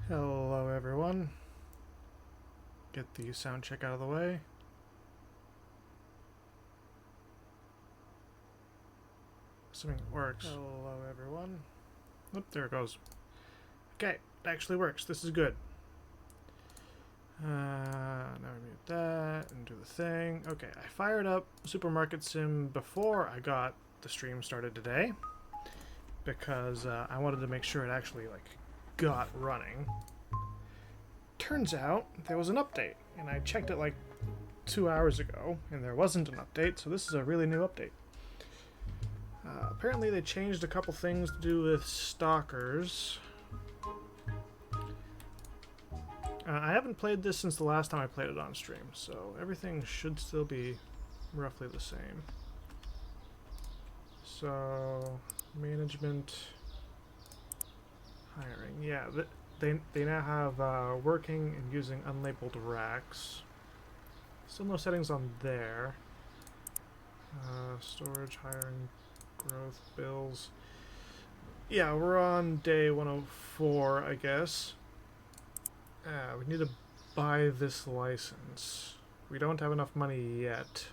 Hello everyone. Get the sound check out of the way. Assuming it works. Hello everyone. Oop, there it goes. Okay, it actually works. This is good. Now we mute that and do the thing. Okay, I fired up Supermarket Sim before I got the stream started today because I wanted to make sure it actually got running. Turns out there was an update, and I checked it like 2 hours ago, and there wasn't an update, so this is a really new update. Apparently they changed a couple things to do with stalkers. I haven't played this since the last time I played it on stream, so everything should still be roughly the same. So, management, hiring, yeah, they now have working and using unlabeled racks. Still no settings on there. Storage, hiring, growth, bills. Yeah, we're on day 104, I guess. We need to buy this license. We don't have enough money yet.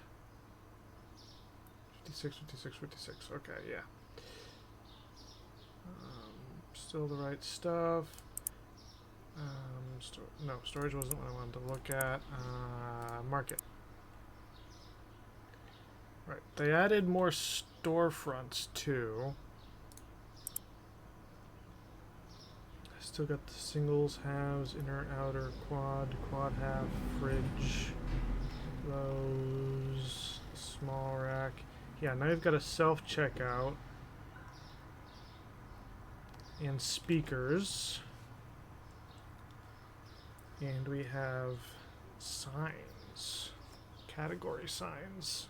56, 56, 56. Okay, yeah. Still the right stuff. No, storage wasn't what I wanted to look at. Market. Right, they added more storefronts too. Still got the singles, halves, inner, outer, quad half, fridge, those, small rack. Yeah, now you've got a self-checkout and speakers. And we have signs, category signs.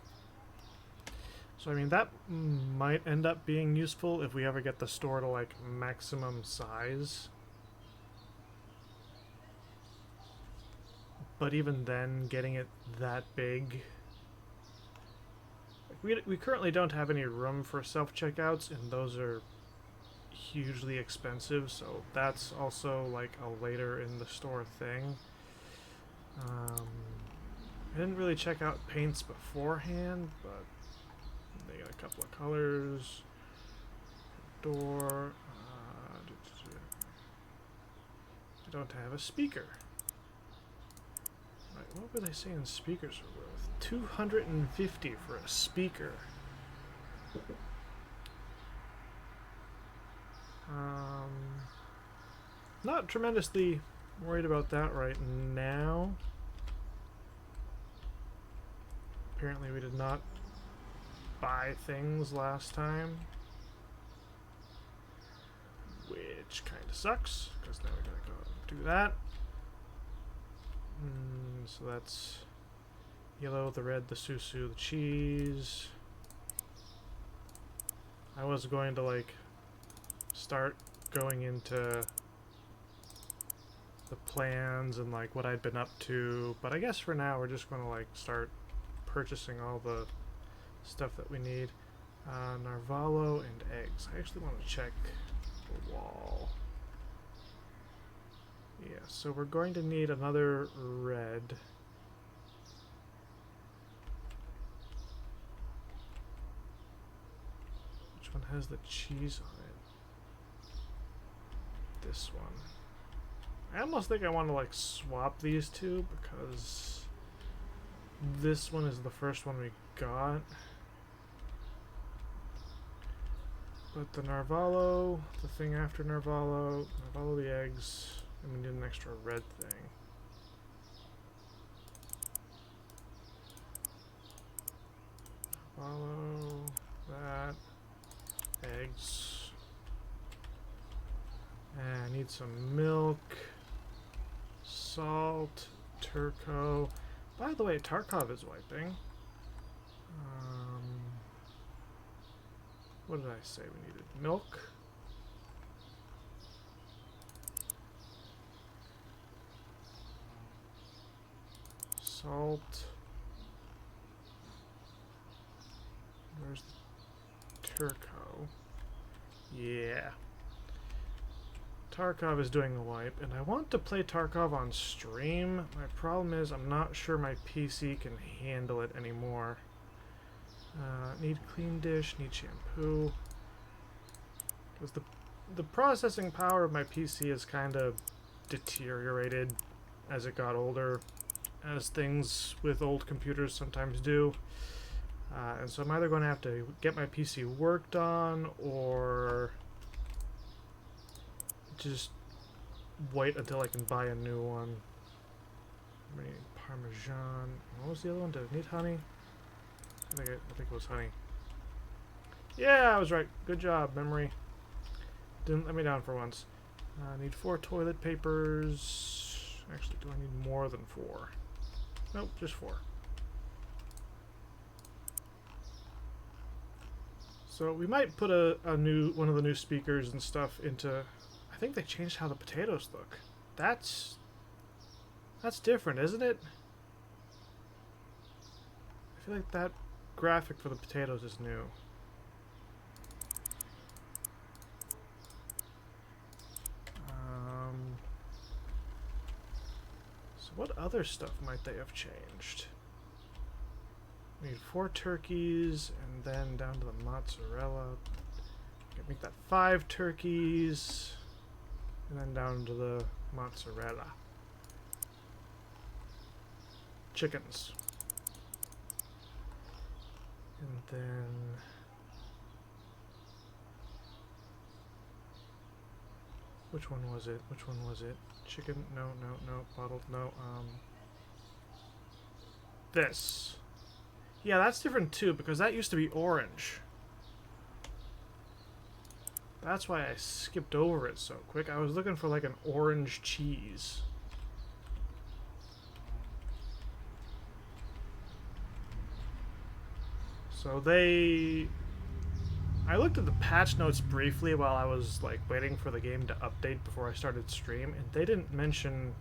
So I mean that might end up being useful if we ever get the store to like maximum size. But even then, getting it that big... We currently don't have any room for self-checkouts, and those are hugely expensive, so that's also like a later in the store thing. I didn't really check out paints beforehand, but they got a couple of colors. Door. I don't have a speaker. Right, what were they saying speakers are worth? 250 for a speaker. Not tremendously worried about that right now. Apparently we did not buy things last time, which kind of sucks, because now we gotta go do that. So that's yellow, the red, the susu, the cheese. I was going to like start going into the plans and like what I'd been up to, but I guess for now we're just going to like start purchasing all the stuff that we need. Narvalo and eggs. I actually want to check the wall. Yeah, so we're going to need another red. Which one has the cheese on it? This one. I almost think I want to like swap these two because this one is the first one we got. But the Narvalo, the thing after Narvalo, the eggs, and we need an extra red thing. Narvalo, that, eggs. And I need some milk, salt, Turco. By the way, Tarkov is wiping. What did I say we needed? Milk. Salt. Where's the Turco? Yeah. Tarkov is doing a wipe, and I want to play Tarkov on stream. My problem is I'm not sure my PC can handle it anymore. Need clean dish, need shampoo. Because the processing power of my PC is kind of deteriorated as it got older, as things with old computers sometimes do. And so I'm either going to have to get my PC worked on, or just wait until I can buy a new one. I mean, Parmesan. What was the other one? Did it need honey? I think it was honey. Yeah, I was right. Good job, memory. Didn't let me down for once. I need 4 toilet papers. Actually, do I need more than 4? Nope, just 4. So we might put one of the new speakers and stuff into. I think they changed how the potatoes look. That's different, isn't it? I feel like that graphic for the potatoes is new. So what other stuff might they have changed? We need 4 turkeys, and then down to the mozzarella. Make that 5 turkeys, and then down to the mozzarella. Chickens. And then which one was it? Which one was it? Chicken? No, no, no. Bottled? No. This. Yeah, that's different too, because that used to be orange. That's why I skipped over it so quick. I was looking for like an orange cheese. So I looked at the patch notes briefly while I was like waiting for the game to update before I started stream, and they didn't mention,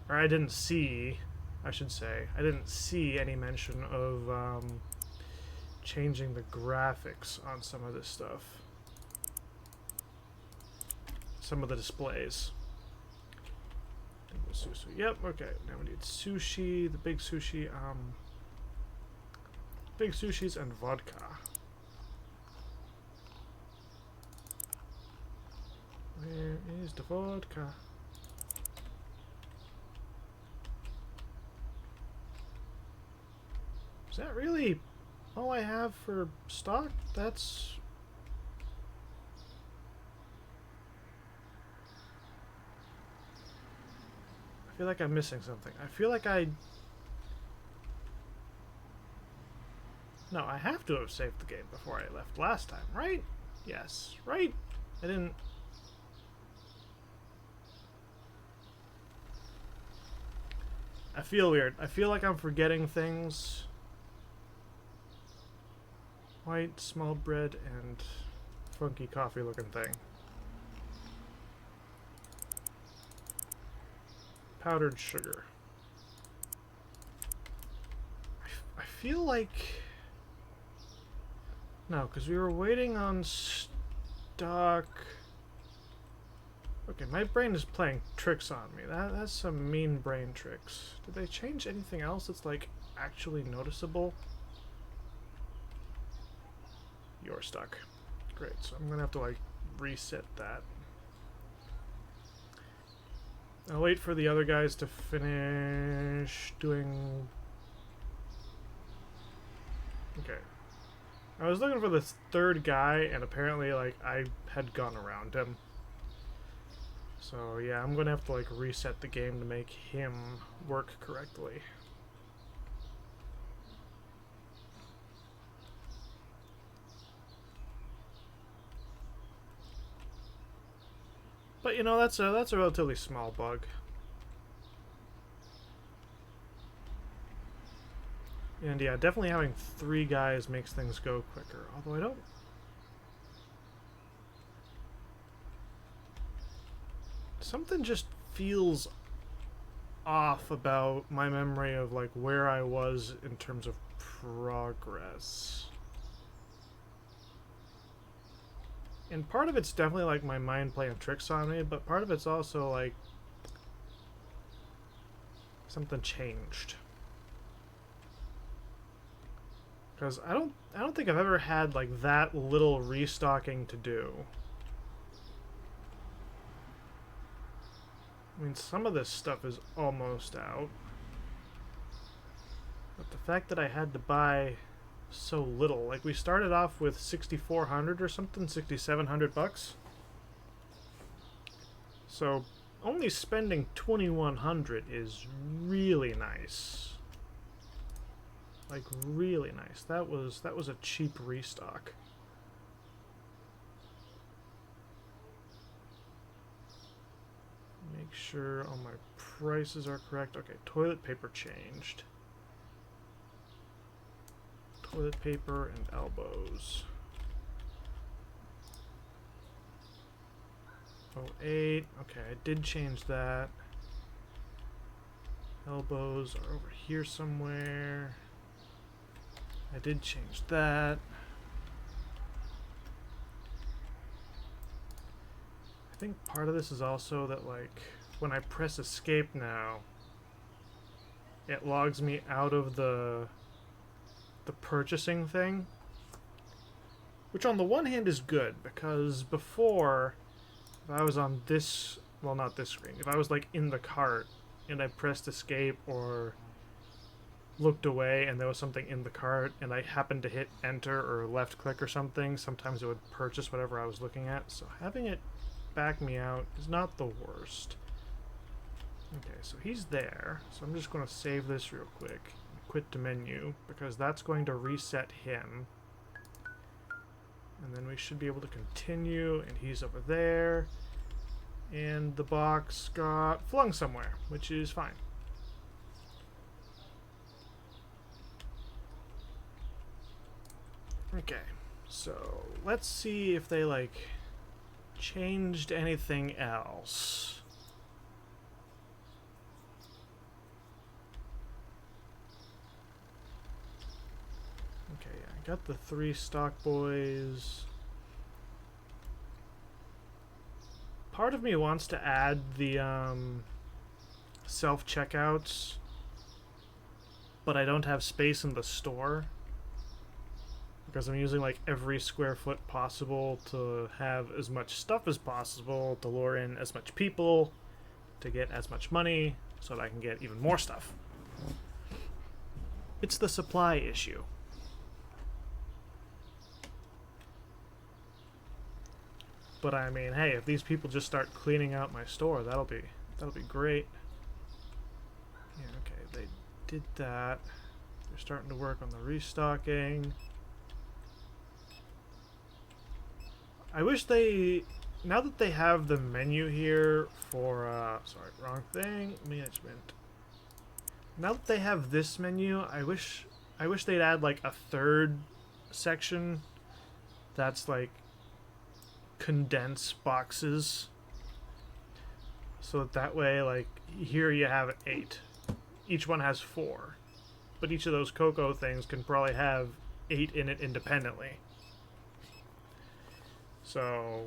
or I didn't see, I should say, I didn't see any mention of changing the graphics on some of this stuff. Some of the displays. Yep, okay. Now we need sushi, the big sushi, big sushis and vodka. Where is the vodka? Is that really all I have for stock? That's... I feel like I'm missing something. I feel like No, I have to have saved the game before I left last time, right? Yes, right? I didn't... I feel weird. I feel like I'm forgetting things. White, small bread, and funky coffee looking thing. Powdered sugar. I feel like... No, because we were waiting on stock. Okay, my brain is playing tricks on me. That's some mean brain tricks. Did they change anything else that's like actually noticeable? You're stuck. Great, so I'm gonna have to like reset that. I'll wait for the other guys to finish doing... Okay. I was looking for the 3rd guy, and apparently, like, I had gone around him. So, yeah, I'm gonna have to, like, reset the game to make him work correctly. But, you know, that's a relatively small bug. And yeah, definitely having 3 guys makes things go quicker. Although I don't... Something just feels off about my memory of like where I was in terms of progress. And part of it's definitely like my mind playing tricks on me, but part of it's also like something changed. Because I don't think I've ever had like that little restocking to do. I mean, some of this stuff is almost out. But the fact that I had to buy so little, like we started off with 6,400 or something, 6,700 bucks. So only spending 2,100 is really nice. Like really nice. That was a cheap restock. Make sure all my prices are correct. Okay, toilet paper changed. Toilet paper and elbows. 08. Okay, I did change that. Elbows are over here somewhere. I did change that. I think part of this is also that, like, when I press escape now, it logs me out of the purchasing thing. Which on the one hand is good, because before, if I was on this, well, not this screen, if I was like in the cart and I pressed escape or looked away and there was something in the cart and I happened to hit enter or left click or something, sometimes it would purchase whatever I was looking at. So having it back me out is not the worst. Okay, so he's there. So I'm just going to save this real quick. Quit to menu, because that's going to reset him. And then we should be able to continue, and he's over there. And the box got flung somewhere, which is fine. Okay, so let's see if they, like, changed anything else. Okay, I got the 3 stock boys. Part of me wants to add the self-checkouts, but I don't have space in the store. Because I'm using like every square foot possible to have as much stuff as possible, to lure in as much people, to get as much money, so that I can get even more stuff. It's the supply issue. But I mean, hey, if these people just start cleaning out my store, that'll be great. Yeah, okay, they did that. They're starting to work on the restocking. I wish they, now that they have the menu here for, sorry, wrong thing, management. Now that they have this menu, I wish they'd add like a third section that's like condense boxes. So that way, like, here you have 8. Each one has 4. But each of those cocoa things can probably have 8 in it independently. So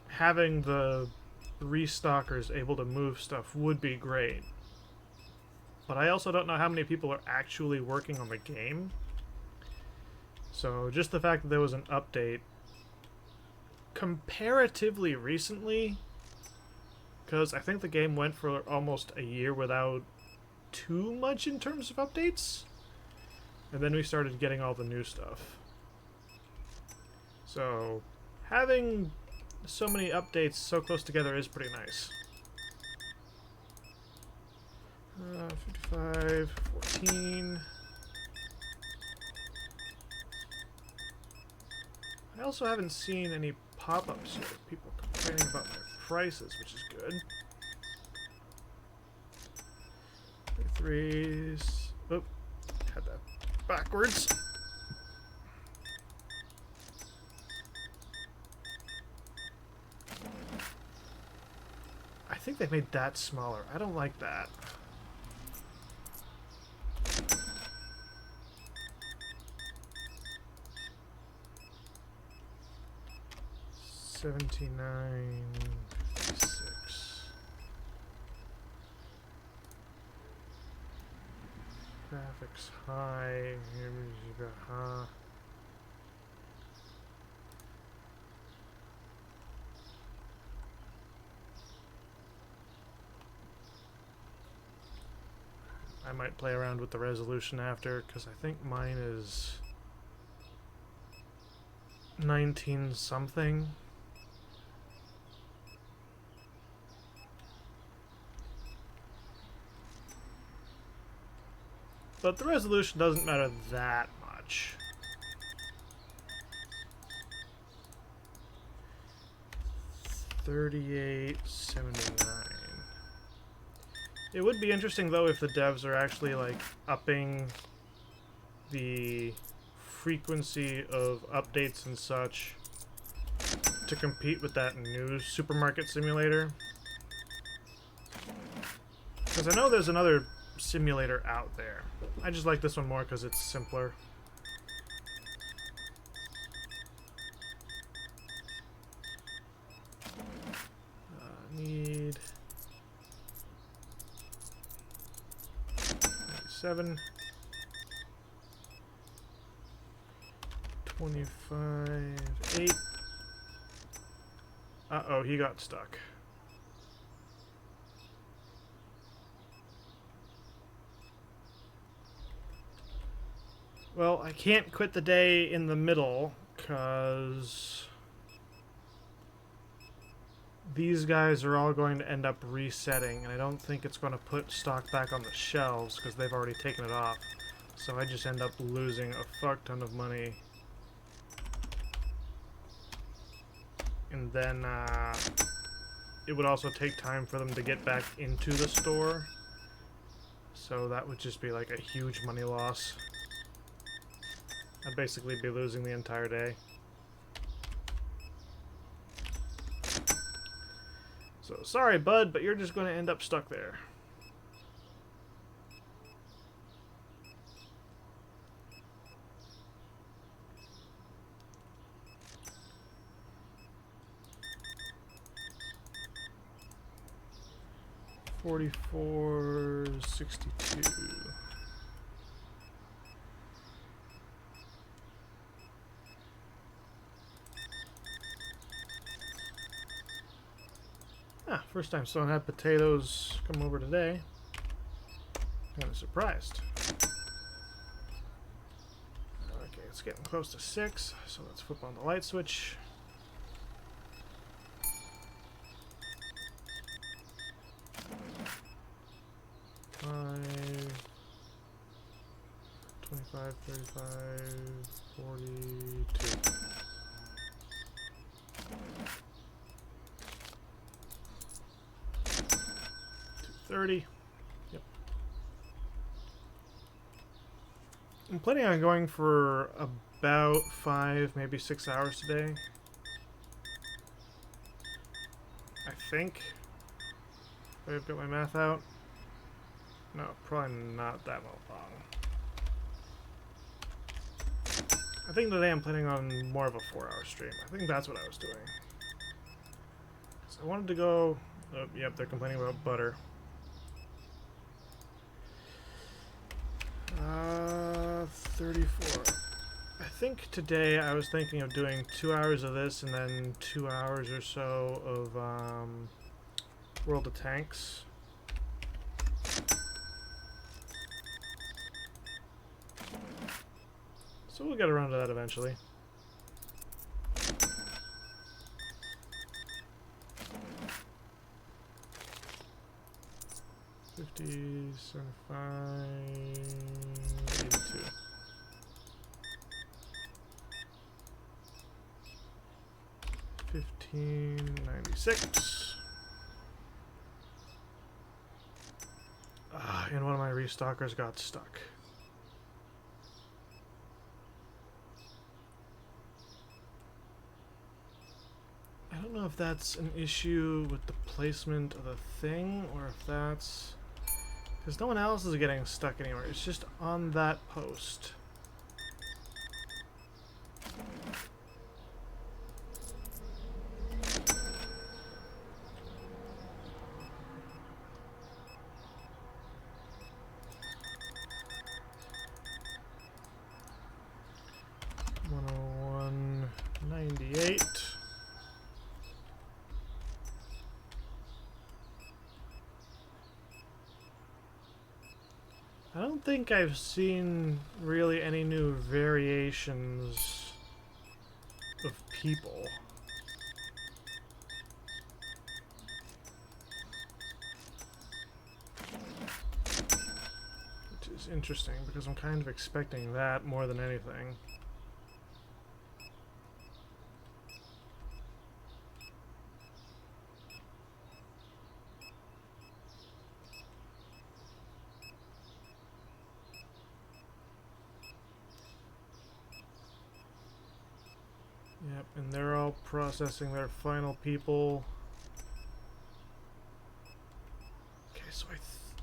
having the restockers able to move stuff would be great. But I also don't know how many people are actually working on the game. So just the fact that there was an update comparatively recently, because I think the game went for almost a year without too much in terms of updates. And then we started getting all the new stuff. So having so many updates so close together is pretty nice. 55, 14. I also haven't seen any pop-ups yet. People complaining about my prices, which is good. 3s. Oh, had that backwards. I think they made that smaller. I don't like that. 7956. Graphics high. I might play around with the resolution after, because I think mine is 19 something. But the resolution doesn't matter that much. $38.79. It would be interesting though if the devs are actually like upping the frequency of updates and such to compete with that new supermarket simulator. Because I know there's another simulator out there. I just like this one more because it's simpler. Need 7 25 8. Uh-oh, he got stuck. Well, I can't quit the day in the middle because these guys are all going to end up resetting, and I don't think it's going to put stock back on the shelves because they've already taken it off. So I just end up losing a fuck ton of money. And then it would also take time for them to get back into the store. So that would just be like a huge money loss. I'd basically be losing the entire day. So sorry, bud, but you're just going to end up stuck there. $44.62. Ah, first time someone had potatoes come over today. Kind of surprised. Okay, it's getting close to 6, so let's flip on the light switch. Five, 25, 35, 42. 30. Yep. I'm planning on going for about 5, maybe 6 hours today. I think. If I've got my math out. No, probably not that long. I think today I'm planning on more of a 4-hour stream. I think that's what I was doing. So I wanted to go... Oh, yep, they're complaining about butter. 34. I think today I was thinking of doing 2 hours of this and then 2 hours or so of World of Tanks. So we'll get around to that eventually. $50, $75, $82. $15.96. And one of my restockers got stuck. I don't know if that's an issue with the placement of the thing, or if that's... Because no one else is getting stuck anywhere. It's just on that post. I don't think I've seen really any new variations of people. Which is interesting because I'm kind of expecting that more than anything. Yep, and they're all processing their final people. Okay, so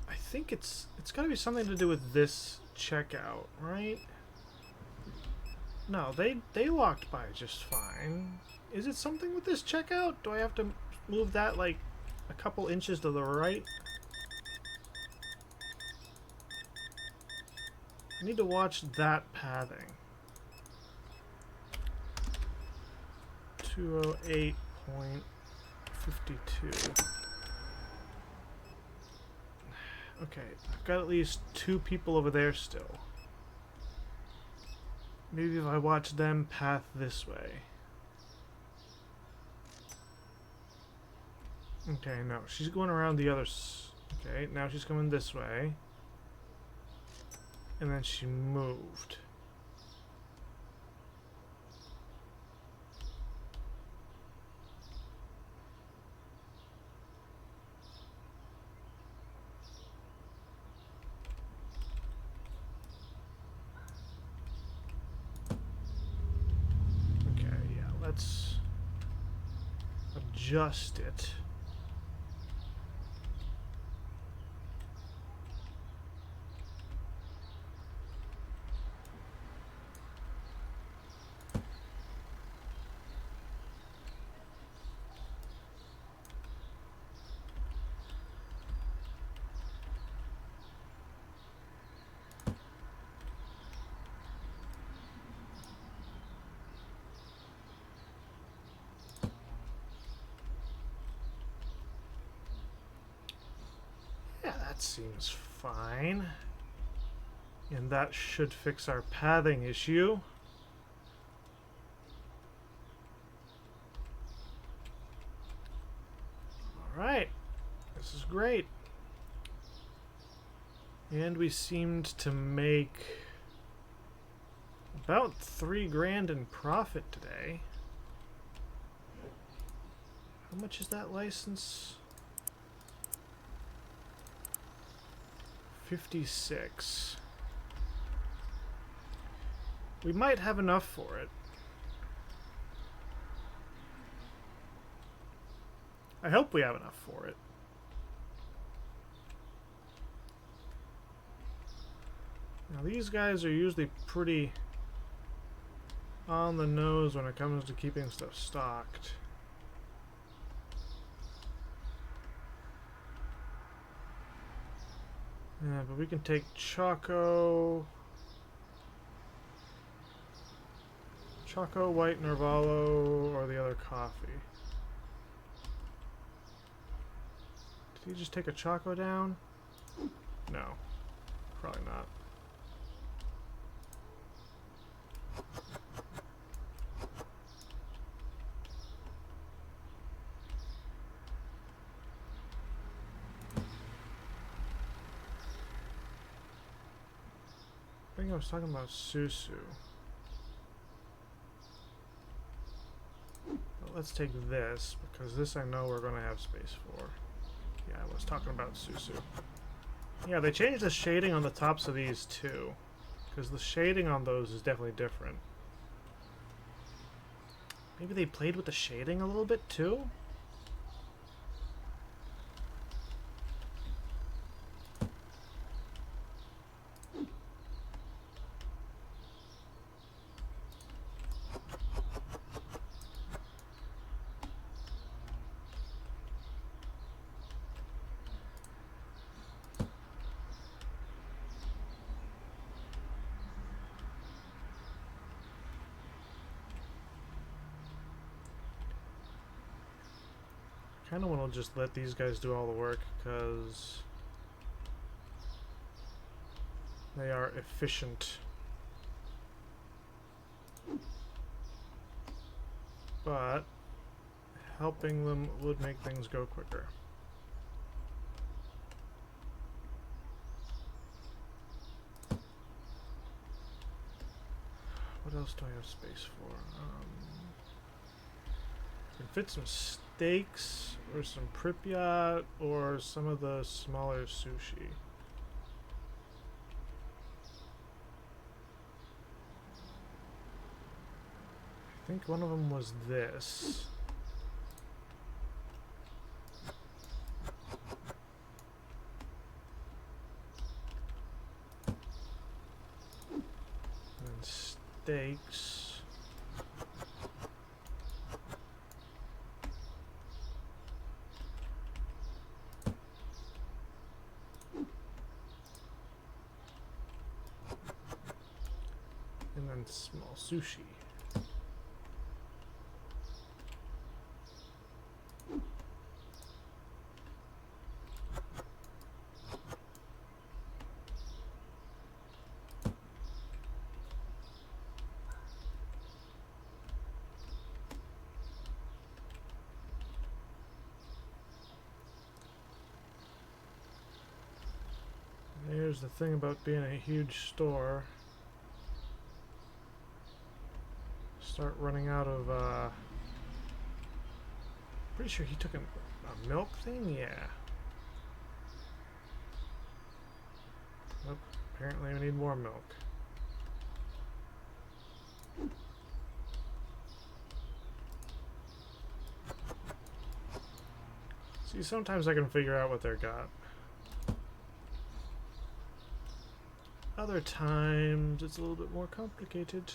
I think it's got to be something to do with this checkout, right? No, they walked by just fine. Is it something with this checkout? Do I have to move that like a couple inches to the right? I need to watch that pathing. 208.52. Okay, I've got at least 2 people over there still. Maybe if I watch them path this way. Okay, no, she's going around the other okay, now she's going this way. And then she moved. Let's adjust it. That seems fine. And that should fix our pathing issue. Alright. This is great. And we seemed to make about 3 grand in profit today. How much is that license? 56. We might have enough for it. I hope we have enough for it. Now these guys are usually pretty on the nose when it comes to keeping stuff stocked. Yeah, but we can take Choco, White Nervalo, or the other coffee. Did he just take a Choco down? No, probably not. I think I was talking about Susu. But let's take this, because this I know we're going to have space for. Yeah, I was talking about Susu. Yeah, they changed the shading on the tops of these too, because the shading on those is definitely different. Maybe they played with the shading a little bit too? Kind of want to just let these guys do all the work, because They are efficient. But helping them would make things go quicker. What else do I have space for? Can fit some steaks or some Pripyat or some of the smaller sushi. I think one of them was this. And steaks. And then small sushi. Here's the thing about being a huge store. Start running out of, pretty sure he took a milk thing? Yeah. Oh, apparently we need more milk. See, sometimes I can figure out what they're got. Other times it's a little bit more complicated.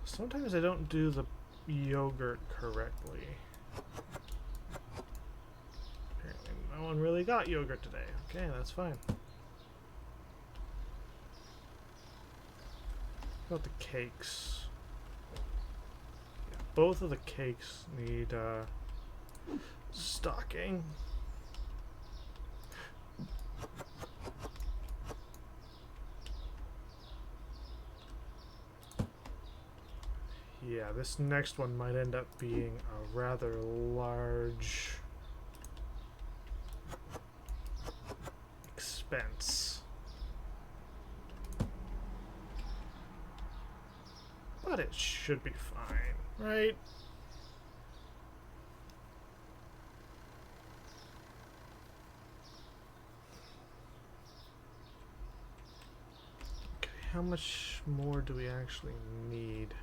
Sometimes I don't do the yogurt correctly. Apparently no one really got yogurt today. Okay, that's fine. What about the cakes? Yeah, both of the cakes need stocking. Yeah, this next one might end up being a rather large expense. But it should be fine, right? Okay, how much more do we actually need?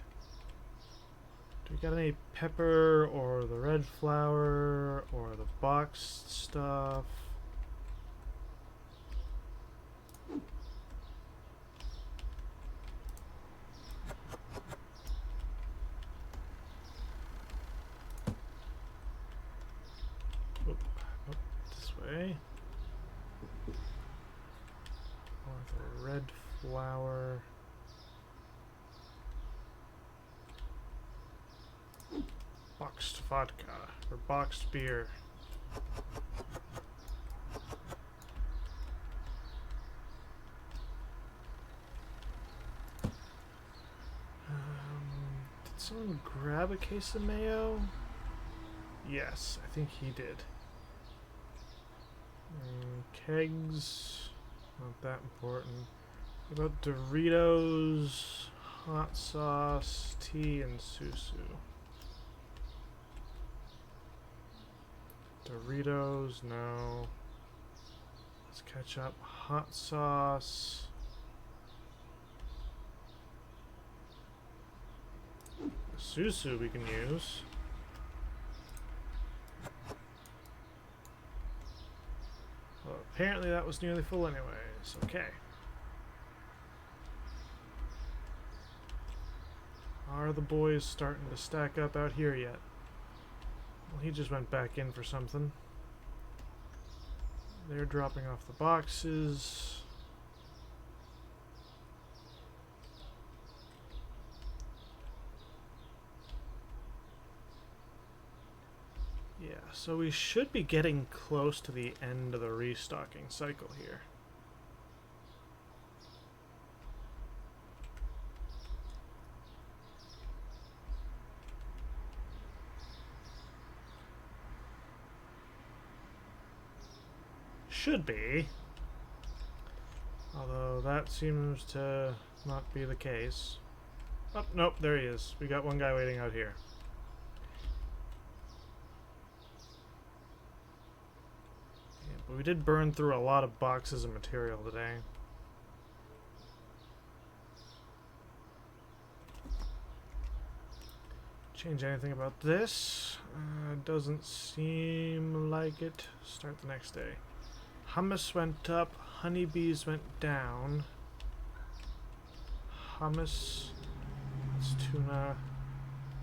Do we got any pepper or the red flour or the boxed stuff? Oop, nope, this way. Or the red flour. Boxed vodka, or boxed beer. Did someone grab a case of mayo? Yes, I think he did. Kegs, not that important. What about Doritos, hot sauce, tea, and susu? Doritos, no. Let's catch up. Hot sauce. Susu we can use. Well, apparently that was nearly full anyways. Okay. Are the boys starting to stack up out here yet? Well, he just went back in for something. They're dropping off the boxes. Yeah, so we should be getting close to the end of the restocking cycle here. Should be. Although that seems to not be the case. Oh, nope, there he is. We got one guy waiting out here. Yeah, but we did burn through a lot of boxes of material today. Change anything about this? Doesn't seem like it. Start the next day. Hummus went up, honeybees went down. Hummus, that's tuna.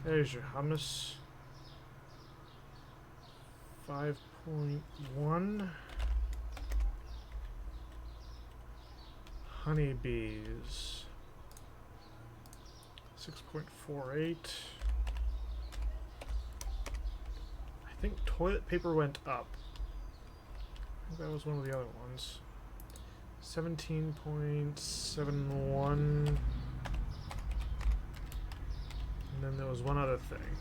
There's your hummus. 5.1. Honeybees. 6.48. I think toilet paper went up. I think that was one of the other ones. 17.71. And then there was one other thing.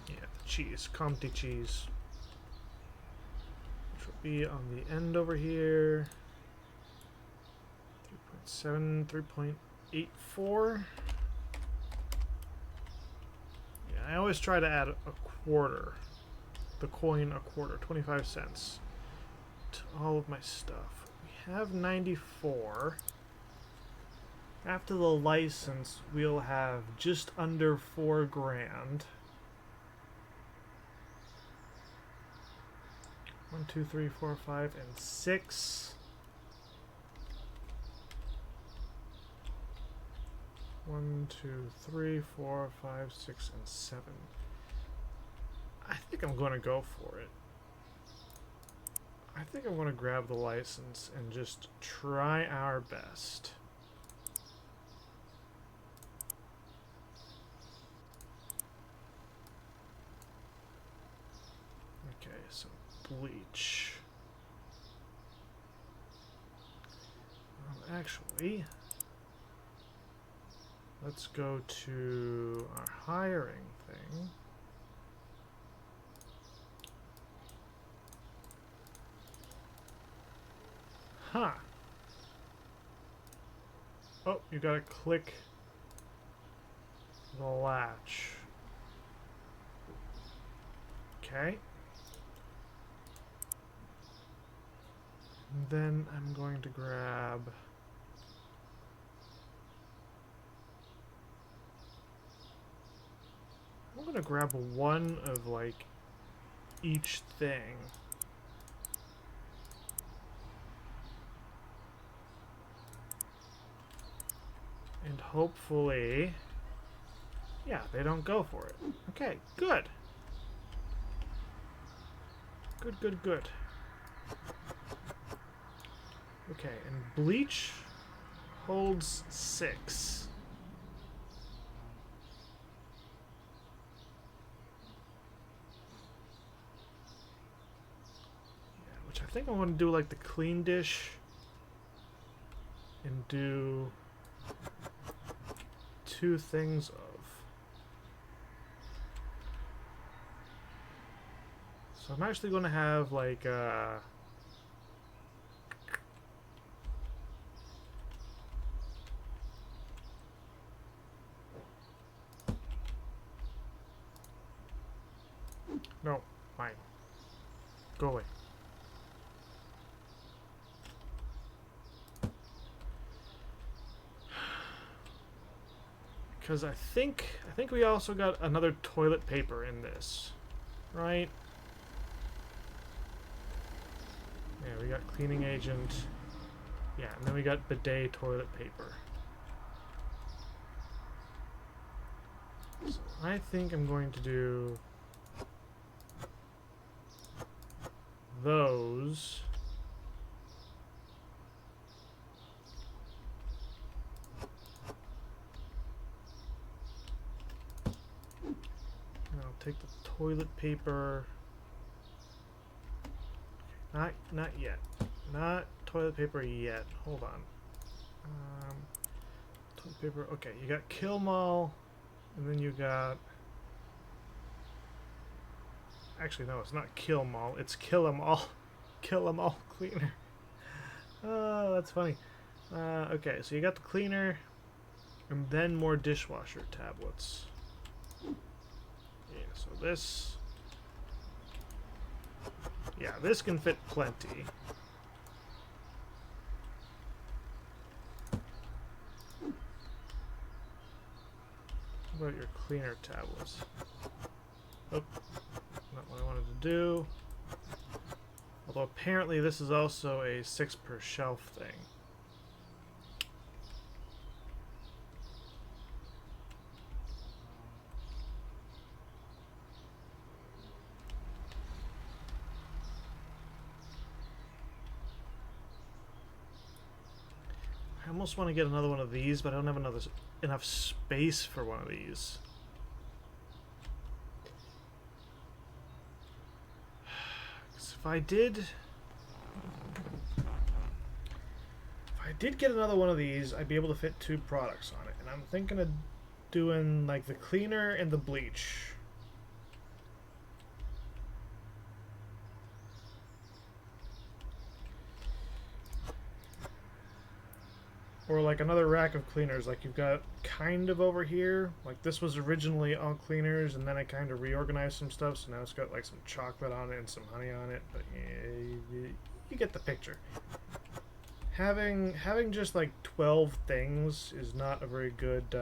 Yeah, the cheese. Comté cheese. Which will be on the end over here. 3.7, 3.84. Yeah, I always try to add a quarter. The coin a quarter, 25 cents. To all of my stuff. We have 94. After the license, we'll have just under 4 grand. 1, 2, 3, 4, 5, and 6. 1, 2, 3, 4, 5, 6, and 7. I think I'm going to go for it. I think I'm going to grab the license and just try our best. Okay, so bleach. Actually, let's go to our hiring thing. Huh. Oh, you gotta click the latch. Okay. And then I'm going to grab... I'm gonna grab one of, like, each thing. And hopefully... Yeah, they don't go for it. Okay, good. Good, good, good. Okay, and bleach holds 6. Yeah, which I think I want to do like the clean dish and do 2 things of. So I'm actually going to have like no, fine. Go away. Because I think we also got another toilet paper in this, right? Yeah, we got cleaning agent. Yeah, and then we got bidet toilet paper. So I think I'm going to do those. take the toilet paper. Not yet. Not toilet paper yet. Hold on. Toilet paper. Okay, you got Kill 'em all, and then you got. Actually, no, it's not Kill 'em all. It's Kill 'em all. Kill 'em all cleaner. Oh, that's funny. Okay, so you got the cleaner, and then more dishwasher tablets. Yeah, so this. Yeah, this can fit plenty. What about your cleaner tablets? Oh, not what I wanted to do. Although apparently this is also a 6 per shelf thing. I almost want to get another one of these, but I don't have enough space for one of these. If I did get another one of these, I'd be able to fit 2 products on it. And I'm thinking of doing like the cleaner and the bleach. Or like another rack of cleaners, like you've got kind of over here. Like this was originally all cleaners, and then I kind of reorganized some stuff, so now it's got like some chocolate on it and some honey on it. But yeah, you get the picture. Having just like 12 things is not a very good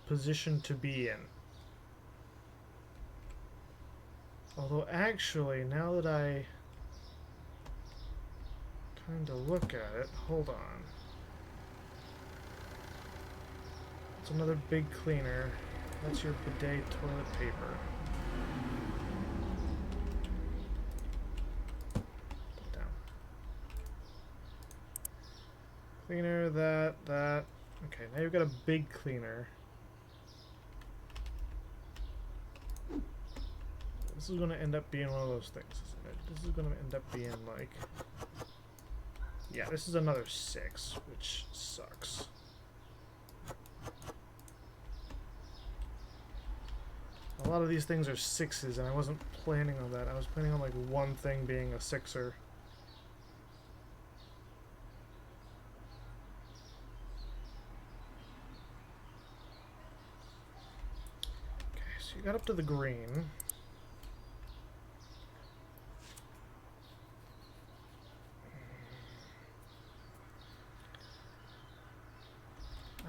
position to be in. Although actually, now that I kind of look at it, hold on. It's another big cleaner. That's your bidet toilet paper. Put it down. Cleaner, that. Okay, now you've got a big cleaner. This is going to end up being one of those things, isn't it? This is going to end up being like... Yeah, this is another 6, which sucks. A lot of these things are 6s, and I wasn't planning on that. I was planning on like one thing being a 6er. Okay, so you got up to the green.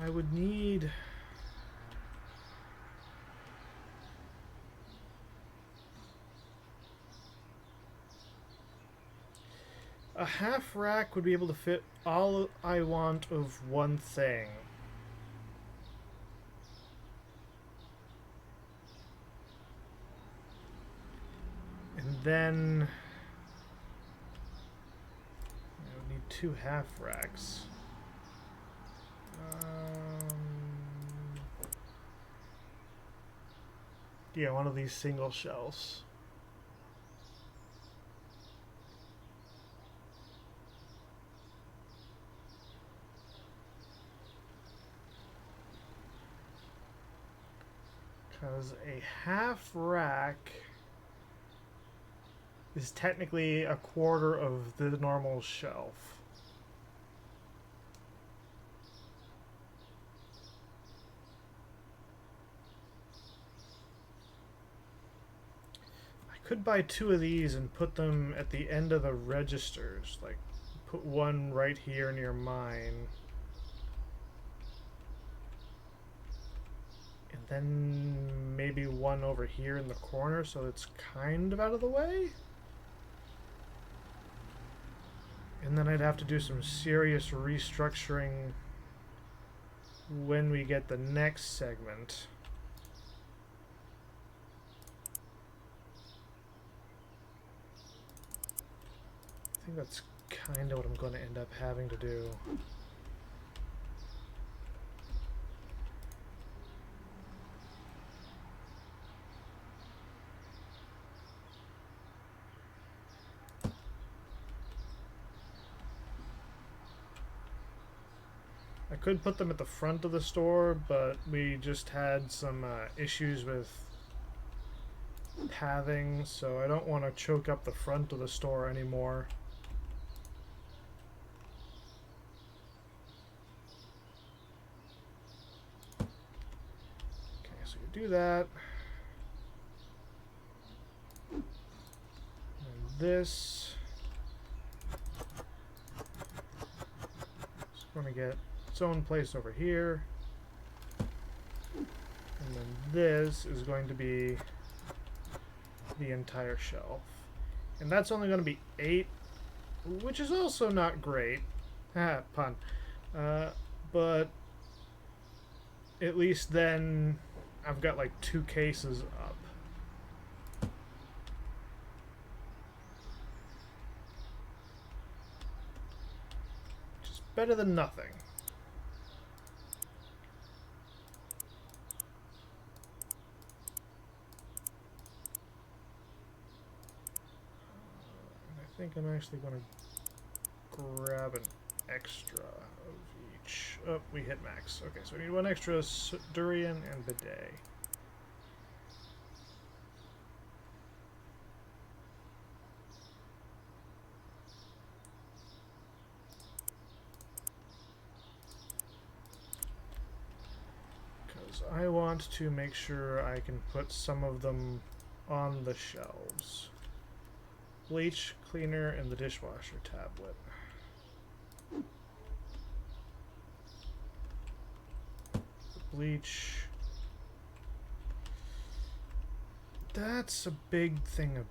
I would need... A half rack would be able to fit all I want of one thing. And then... I would need 2 half racks. Yeah, one of these single shelves. Because a half rack is technically a quarter of the normal shelf. Could buy 2 of these and put them at the end of the registers. Like, put one right here near mine. And then maybe one over here in the corner so it's kind of out of the way. And then I'd have to do some serious restructuring when we get the next segment. I think that's kind of what I'm going to end up having to do. I could put them at the front of the store, but we just had some issues with pathing, so I don't want to choke up the front of the store anymore. Okay, so you do that. And this is going to get its own place over here. And then this is going to be the entire shelf. And that's only going to be 8, which is also not great. Pun. But at least then I've got like 2 cases up. Which is better than nothing. I think I'm actually going to grab an extra of each. Oh, we hit max. Okay, so we need 1 extra durian and bidet. Because I want to make sure I can put some of them on the shelves. Bleach, cleaner, and the dishwasher tablet. Bleach. That's a big thing of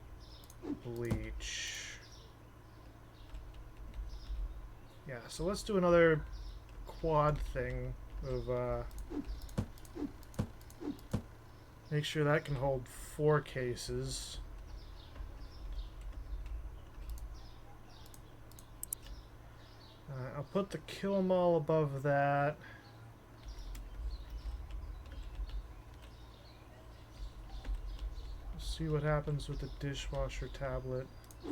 bleach. Yeah, so let's do another quad thing of make sure that can hold 4 cases. I'll put the kill 'em all above that. See what happens with the dishwasher tablet. You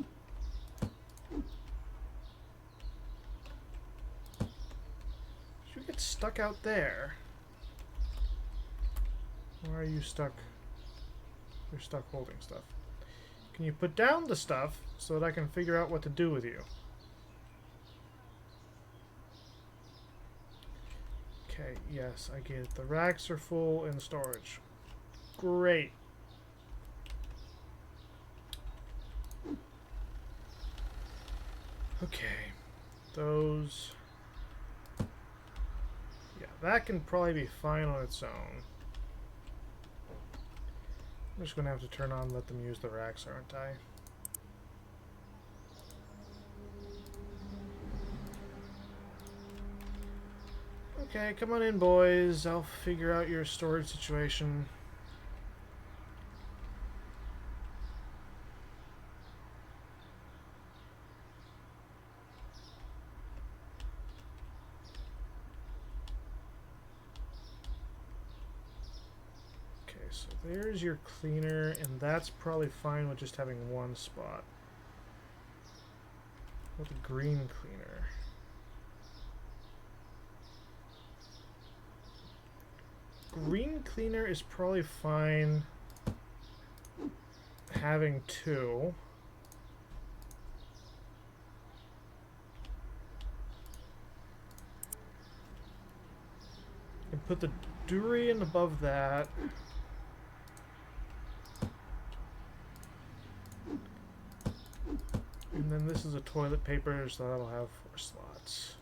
get stuck out there. Why are you stuck? You're stuck holding stuff. Can you put down the stuff so that I can figure out what to do with you? Okay, yes, I get it. The racks are full in storage. Great. Okay, those... Yeah, that can probably be fine on its own. I'm just going to have to turn on and let them use the racks, aren't I? Okay, come on in, boys. I'll figure out your storage situation. Okay, so there's your cleaner, and that's probably fine with just having 1 spot. With the green cleaner. Green cleaner is probably fine having 2. And put the durian above that. And then this is a toilet paper, so that'll have 4 slots.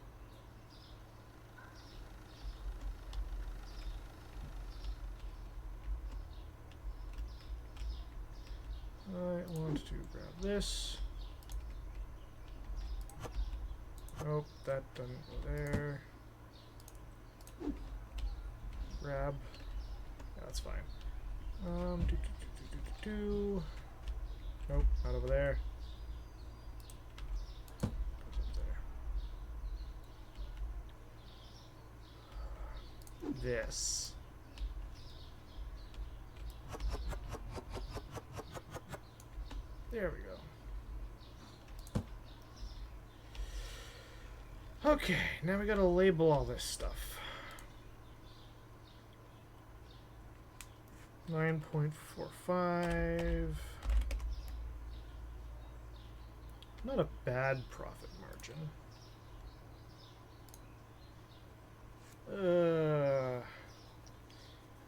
I want to grab this. Nope, that doesn't go there. Grab. Yeah, that's fine. Nope, not over there. Goes up there. This. There we go. Okay, now we gotta label all this stuff. 9.45. Not a bad profit margin.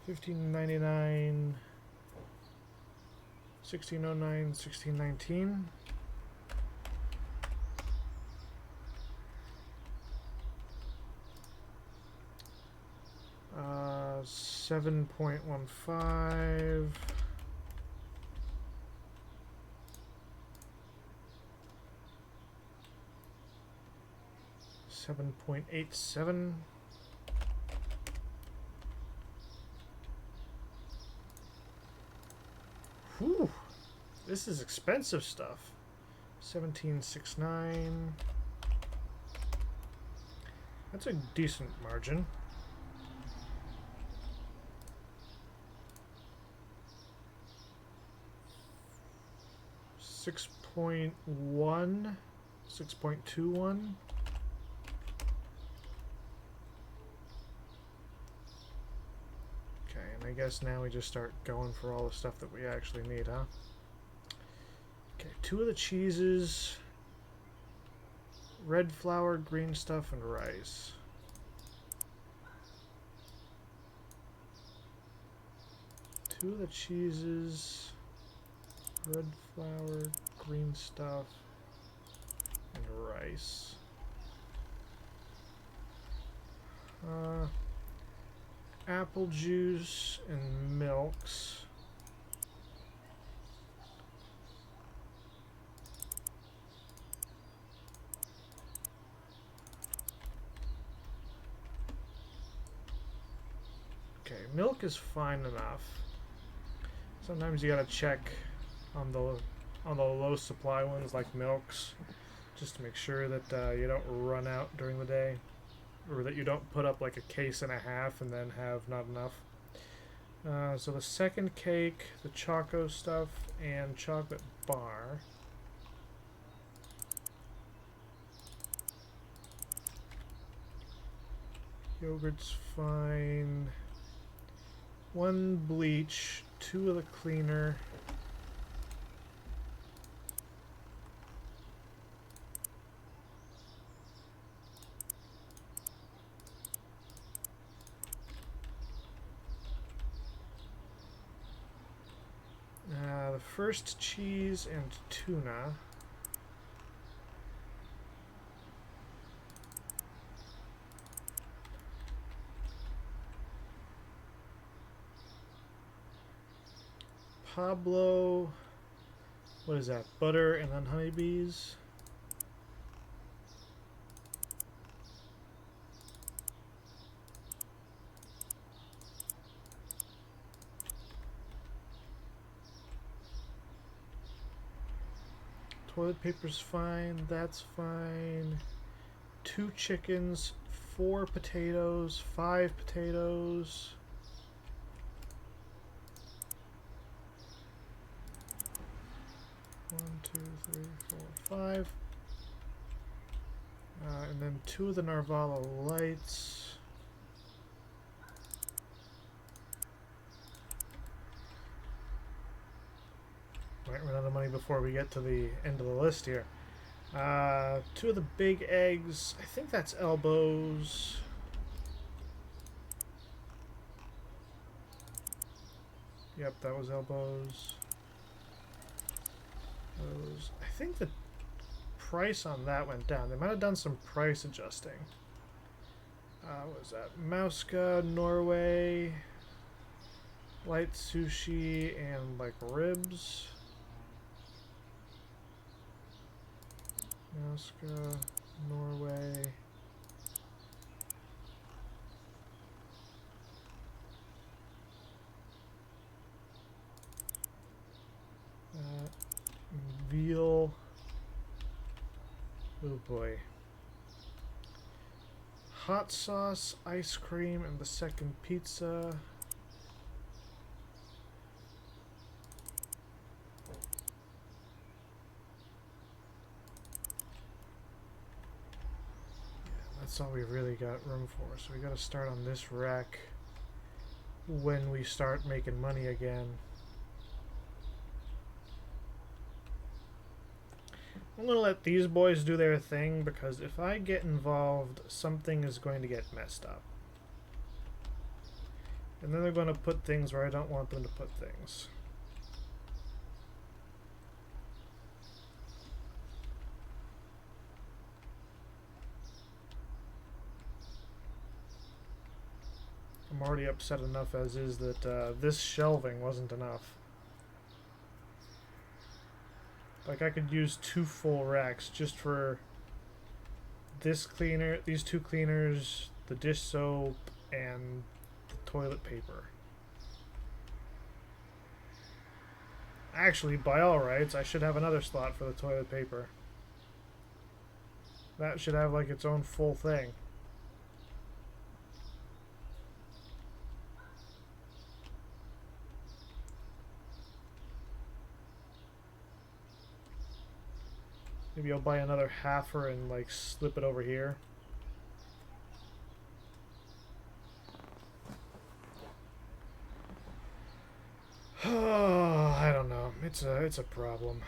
15.99, 16.09, 16.19. 7.15. 7.87. Whew, this is expensive stuff. 17.69. That's a decent margin. 6.1, 6.21. Okay, and I guess now we just start going for all the stuff that we actually need, huh? Okay, 2 of the cheeses, red flour, green stuff, and rice. Two of the cheeses, red flour, green stuff, and rice. Apple juice and milks. Okay, milk is fine enough. Sometimes you gotta check on the low supply ones like milks, just to make sure that you don't run out during the day, or that you don't put up like a case and a half and then have not enough. So the second cake, the choco stuff, and chocolate bar. Yogurt's fine. 1 bleach, 2 of the cleaner. The first cheese and tuna. Pablo, what is that? Butter and then honeybees. Toilet paper's fine, that's fine. 2 chickens, 4 potatoes, 5 potatoes. One, two, three, 4, 5. And then 2 of the Narvala lights. Might run out of money before we get to the end of the list here. 2 of the big eggs. I think that's elbows. Yep, that was elbows. I think the price on that went down. They might have done some price adjusting. What was that? Mauska, Norway, light sushi, and like ribs. Mauska, Norway. Veal. Oh boy. Hot sauce, ice cream, and the second pizza. that's all we've really got room for. So we got to start on this rack when we start making money again. I'm going to let these boys do their thing, because if I get involved, something is going to get messed up. And then they're going to put things where I don't want them to put things. I'm already upset enough as is that this shelving wasn't enough. Like, I could use 2 full racks just for this cleaner, these 2 cleaners, the dish soap, and the toilet paper. Actually, by all rights, I should have another slot for the toilet paper. That should have like its own full thing. Maybe I'll buy another halfer and like slip it over here. Oh, I don't know. It's a problem.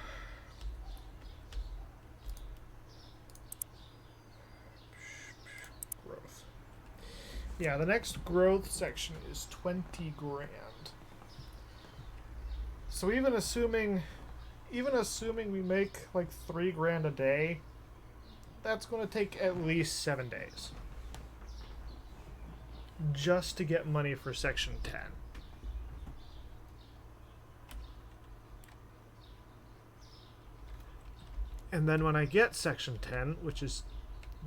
Growth. Yeah, the next growth section is 20 grand. So even assuming we make like 3 grand a day, that's going to take at least 7 days just to get money for section 10. And then when I get section 10, which is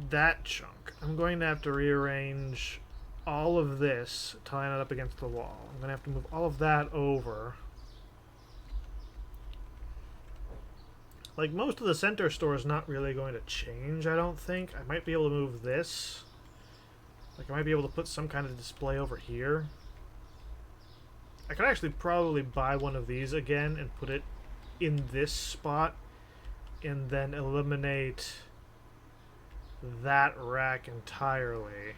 that chunk, I'm going to have to rearrange all of this to line it up against the wall. I'm going to have to move all of that over. Like, most of the center store is not really going to change, I don't think. I might be able to move this. Like, I might be able to put some kind of display over here. I could actually probably buy one of these again and put it in this spot, and then eliminate that rack entirely.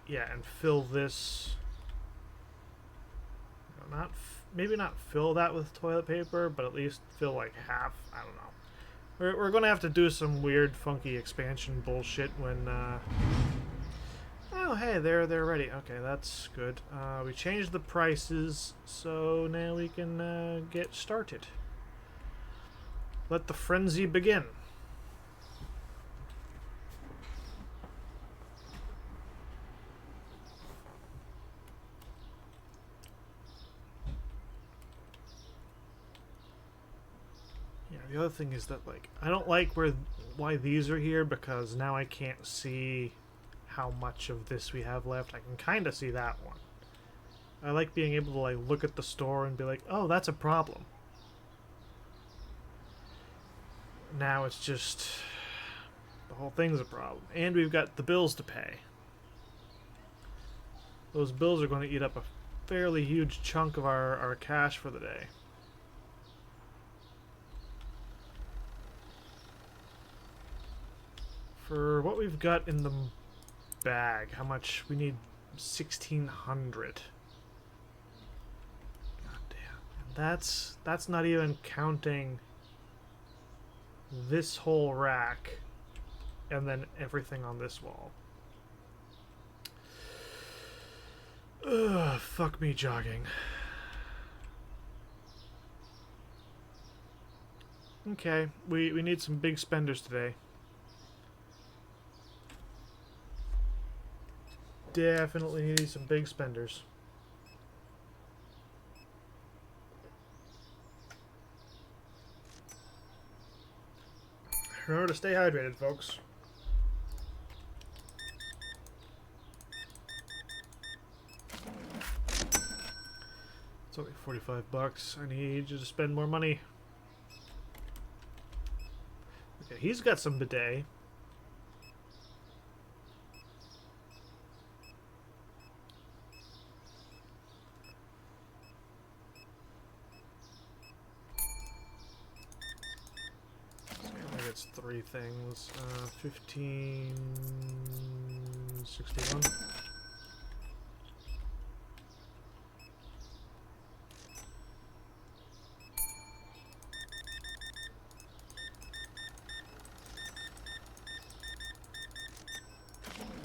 Yeah, and fill this. Maybe not fill that with toilet paper, but at least fill like half. I don't know. We're gonna have to do some weird, funky expansion bullshit when. Oh, hey, they're ready. Okay, that's good. We changed the prices, so now we can get started. Let the frenzy begin. Yeah, the other thing is that, like, I don't like why these are here, because now I can't see how much of this we have left. I can kind of see that one. I like being able to like look at the store and be like, oh, that's a problem. Now it's just the whole thing's a problem. And we've got the bills to pay. Those bills are going to eat up a fairly huge chunk of our cash for the day. For what we've got in the bag, how much we need? 1,600. God damn. And that's not even counting this whole rack and then everything on this wall. Ugh, fuck me jogging. Okay, we need some big spenders today. Definitely need some big spenders. Remember to stay hydrated, folks. It's only 45 bucks. I need you to spend more money. Okay, he's got some bidet. 3 things. 1561.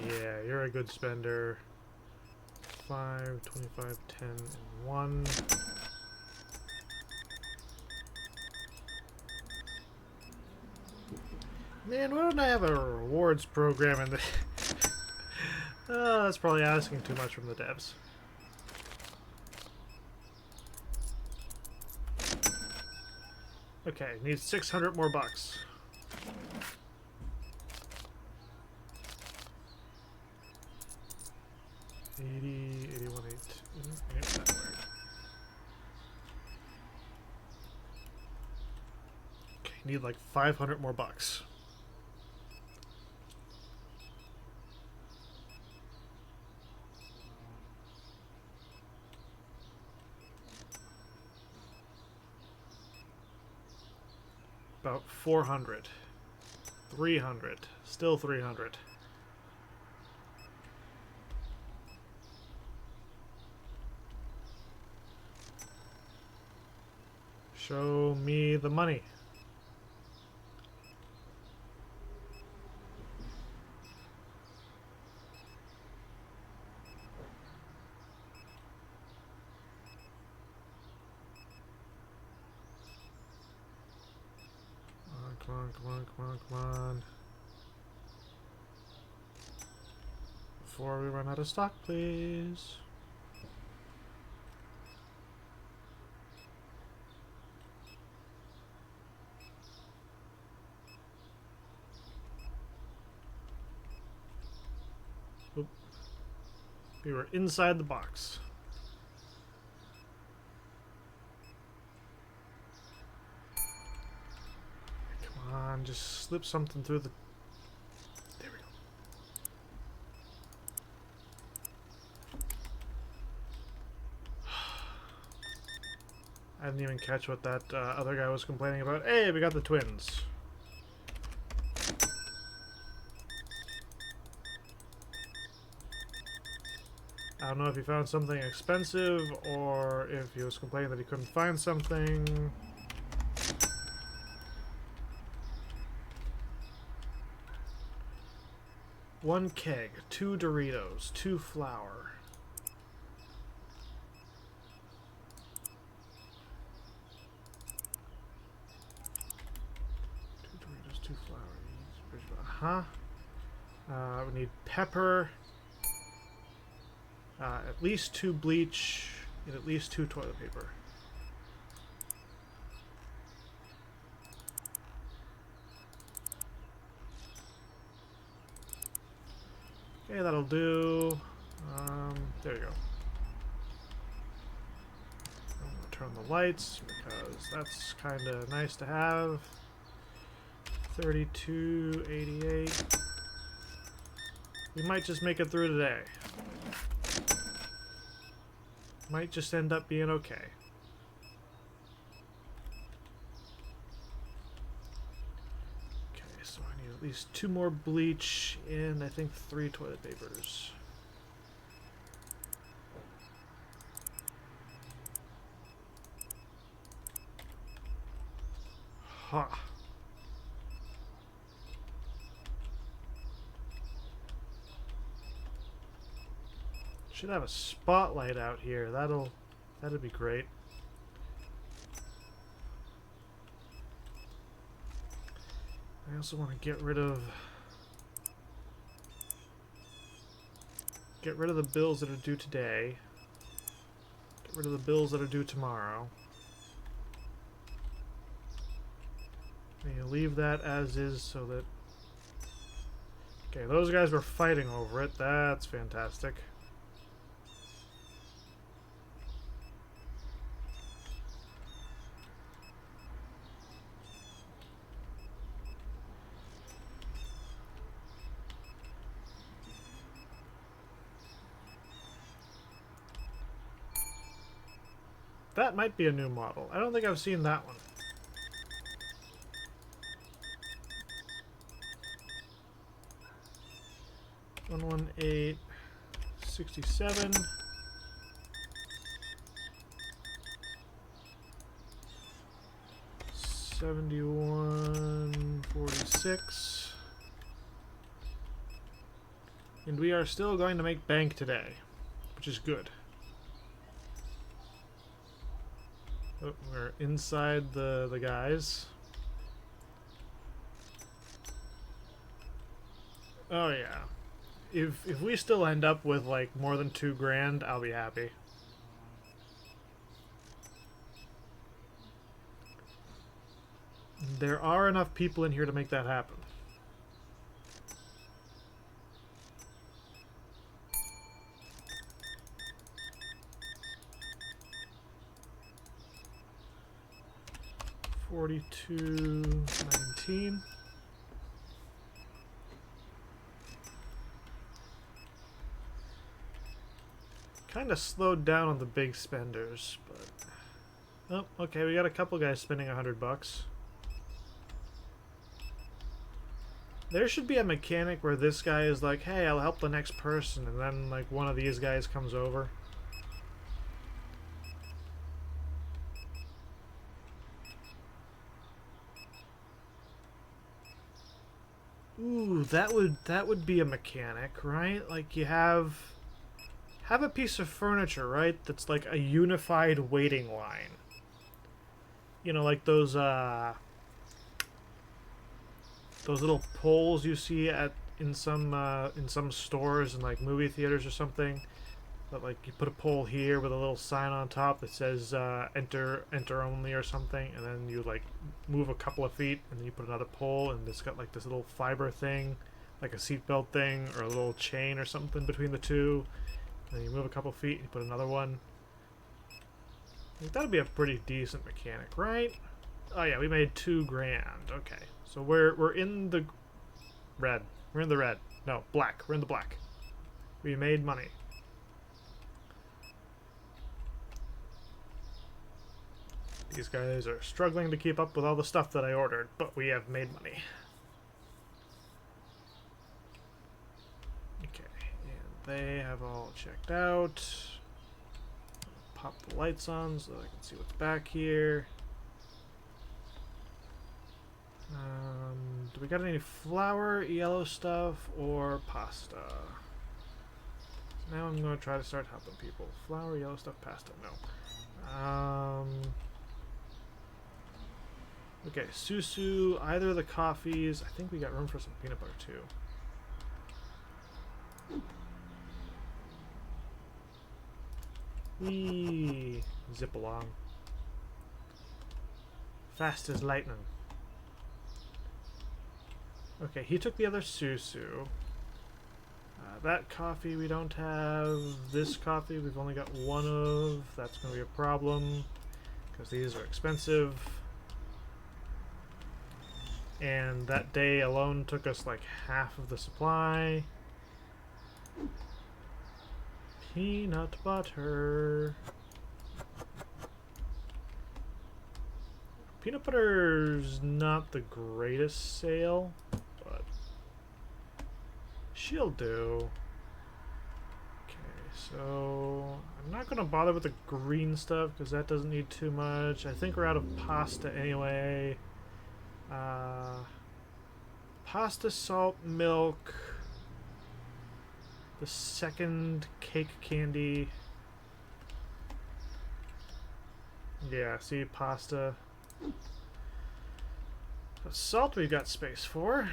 Yeah, you're a good spender. 5, 25, 10, and 1. Man, why don't I have a rewards program in the... that's probably asking too much from the devs. Okay, needs 600 more bucks. Okay, need like 500 more bucks. About 400. 300. Still 300. Show me the money. Come on, come on, come on, come on. Before we run out of stock, please. Oop. We were inside the box. Come on, just slip something through the... There we go. I didn't even catch what that other guy was complaining about. Hey, we got the twins. I don't know if he found something expensive or if he was complaining that he couldn't find something. One keg, 2 Doritos, 2 flour. We need pepper, at least 2 bleach, and at least 2 toilet paper. Okay, that'll do. There you go. I'm gonna turn the lights because that's kind of nice to have. 3288. We might just make it through today. Might just end up being okay. Okay, so I need at least 2 more bleach and I think 3 toilet papers. Ha. Huh. Should have a spotlight out here. That'd be great. I also want to get rid of the bills that are due today. Get rid of the bills that are due tomorrow. And you leave that as is so that... Okay, those guys were fighting over it. That's fantastic. That might be a new model. I don't think I've seen that one. 118, 67. 71.46. And we are still going to make bank today, which is good. Oh, we're inside the guys. Oh yeah. If we still end up with like more than 2 grand, I'll be happy. There are enough people in here to make that happen. $42.19. Kind of slowed down on the big spenders, but oh, okay, we got a couple guys spending $100. There should be a mechanic where this guy is like, hey, I'll help the next person, and then like one of these guys comes over. Ooh, that would be a mechanic, right? Like you have a piece of furniture, right? That's like a unified waiting line. You know, like those little poles you see in some stores and like movie theaters or something. But like you put a pole here with a little sign on top that says enter only or something, and then you like move a couple of feet and then you put another pole and it's got like this little fiber thing, like a seatbelt thing or a little chain or something between the two. And then you move a couple feet and you put another one. I think that'd be a pretty decent mechanic, right? Oh yeah, we made 2 grand. Okay, so we're in the red. We're in the red. No, black. We're in the black. We made money. These guys are struggling to keep up with all the stuff that I ordered, but we have made money. Okay, and they have all checked out. Pop the lights on so I can see what's back here. Do we got any flour, yellow stuff, or pasta? So now I'm going to try to start helping people. Flour, yellow stuff, pasta. No. Okay, susu, either of the coffees. I think we got room for some peanut butter too. Whee! Zip along. Fast as lightning. Okay, he took the other susu. That coffee we don't have. This coffee we've only got 1 of. That's going to be a problem because these are expensive. And that day alone took us like half of the supply. Peanut butter. Peanut butter's not the greatest sale, but she'll do. Okay, so I'm not gonna bother with the green stuff because that doesn't need too much. I think we're out of pasta anyway. Pasta, salt, milk. The second cake candy. Yeah, see, pasta. The salt we've got space for.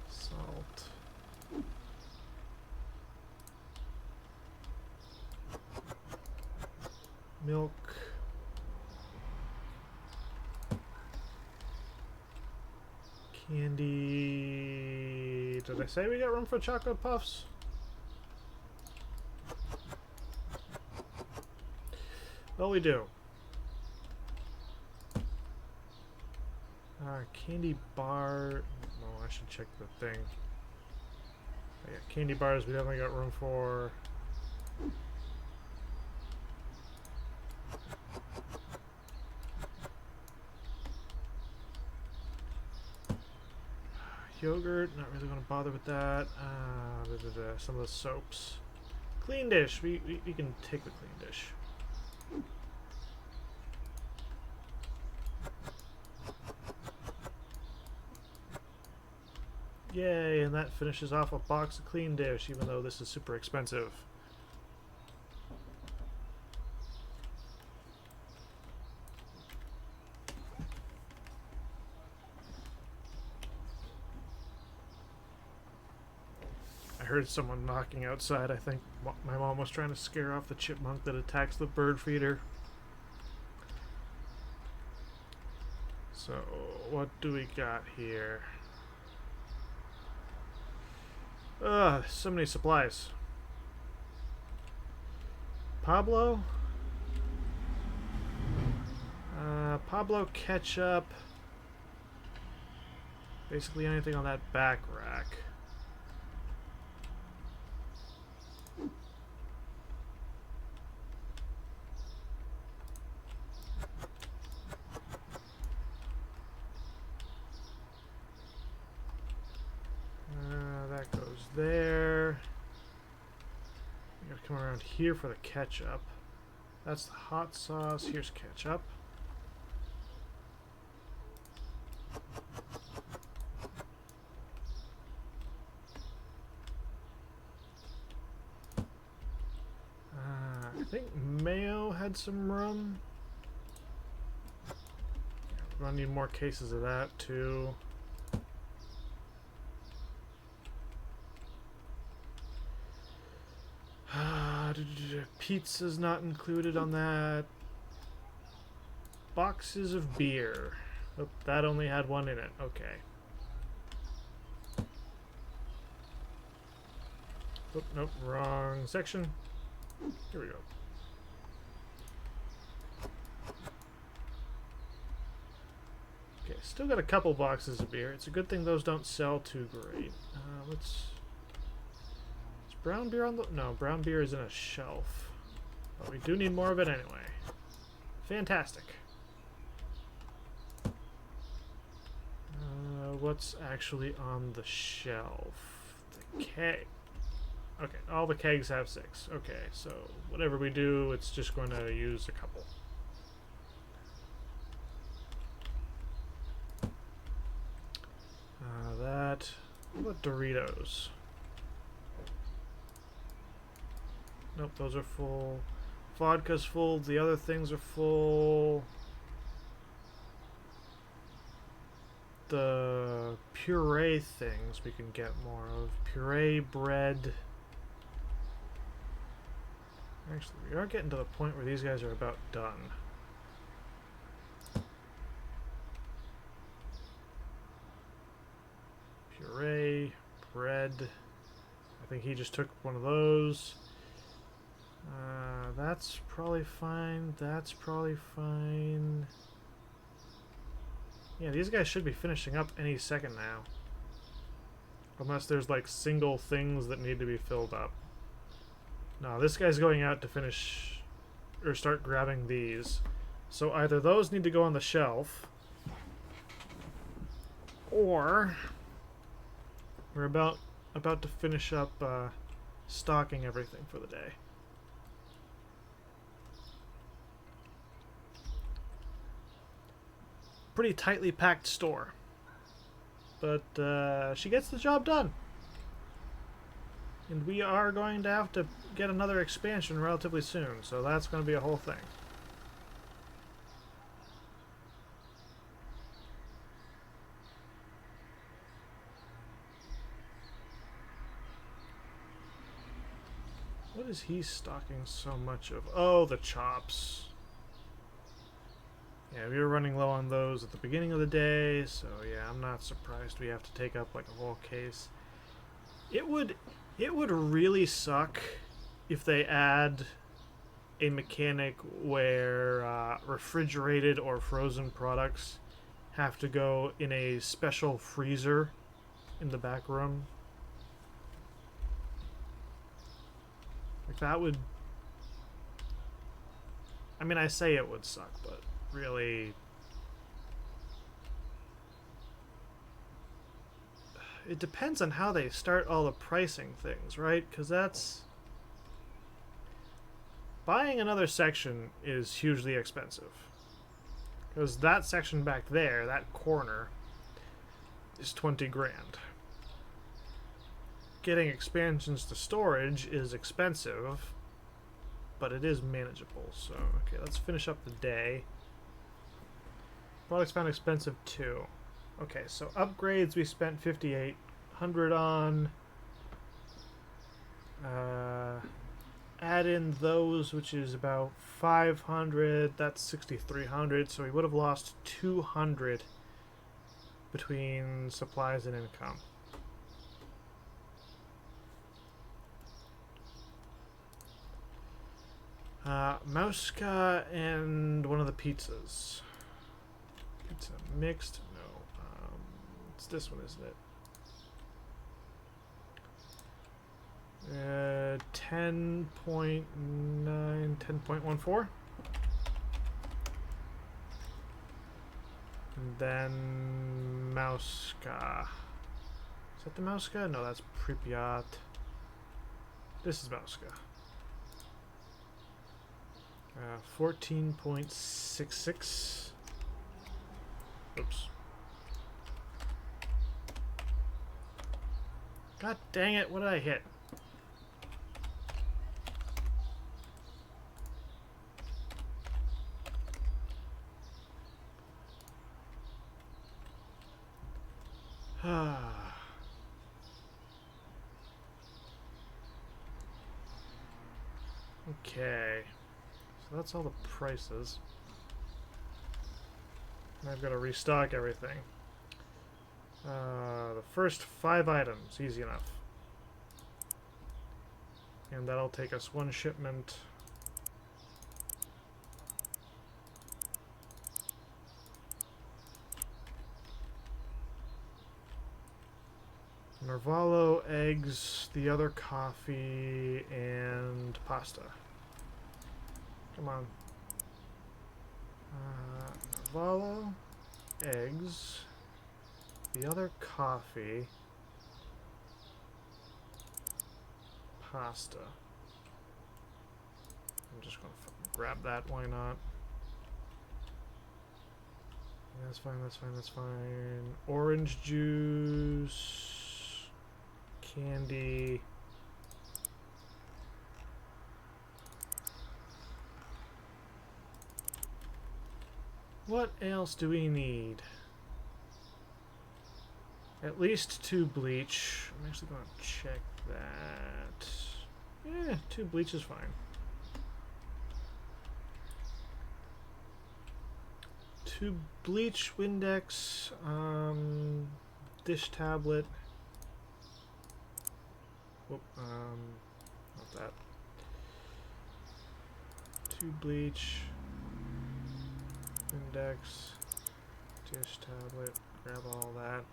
Salt. Milk. Candy. Did I say we got room for chocolate puffs? Well, we do. Candy bar. No, I should check the thing. Oh, yeah, candy bars we definitely got room for. Yogurt, not really going to bother with that. Some of the soaps. Clean dish, we can take the clean dish. Yay, and that finishes off a box of clean dish, even though this is super expensive. I heard someone knocking outside. I think my mom was trying to scare off the chipmunk that attacks the bird feeder. So, what do we got here? So many supplies. Pablo? Pablo ketchup. Basically anything on that back rack. That goes there. You gotta come around here for the ketchup. That's the hot sauce. Here's ketchup. I think mayo had some rum. We're gonna need more cases of that too. Pizza's not included on that. Boxes of beer. Oh, that only had one in it. Okay. Oh, nope, wrong section. Here we go. Okay, still got a couple boxes of beer. It's a good thing those don't sell too great. Let's... Is brown beer on the... No, brown beer is in a shelf. But we do need more of it anyway. Fantastic. What's actually on the shelf? The keg. Okay, all the kegs have 6. Okay, so whatever we do, it's just going to use a couple. That. What about Doritos? Nope, those are full. Vodka's full. The other things are full. The puree things we can get more of. Puree, bread. Actually, we are getting to the point where these guys are about done. Puree, bread. I think he just took one of those. That's probably fine. That's probably fine. Yeah, these guys should be finishing up any second now. Unless there's like single things that need to be filled up. No, this guy's going out to finish or start grabbing these. So either those need to go on the shelf, or we're about to finish up stocking everything for the day. Pretty tightly packed store, but she gets the job done. And we are going to have to get another expansion relatively soon, so that's going to be a whole thing. What is he stocking so much of? Oh, the chops. Yeah, we were running low on those at the beginning of the day, so yeah, I'm not surprised we have to take up like a whole case. It would really suck if they add a mechanic where refrigerated or frozen products have to go in a special freezer in the back room. Like that would... I mean, I say it would suck, but really... it depends on how they start all the pricing things, right? Because that's... Buying another section is hugely expensive. Because that section back there, that corner, is 20 grand. Getting expansions to storage is expensive, but it is manageable. So, okay, let's finish up the day. Products found expensive too. Okay, so upgrades we spent 5,800 on. Add in those, which is about 500. That's 6,300. So we would have lost 200 between supplies and income. Mauska and one of the pizzas. Pizza mixed? No. It's this one, isn't it? 10.9, 10.14. And then Mauska. Is that the Mauska? No, that's Pripyat. This is Mauska. 14.66. Oops. God dang it, what did I hit? Okay. So that's all the prices. And I've got to restock everything. The first 5 items, easy enough. And that'll take us 1 shipment. Narvalo, eggs, the other coffee, and pasta. Come on. Narvalo, eggs, the other coffee, pasta. I'm just gonna grab that, why not? That's fine, that's fine, that's fine. Orange juice, candy. What else do we need? At least 2 bleach. I'm actually going to check that. Yeah, 2 bleach is fine. 2 bleach, Windex, dish tablet. Whoop, not that. 2 bleach, Windex, dish tablet, grab all that.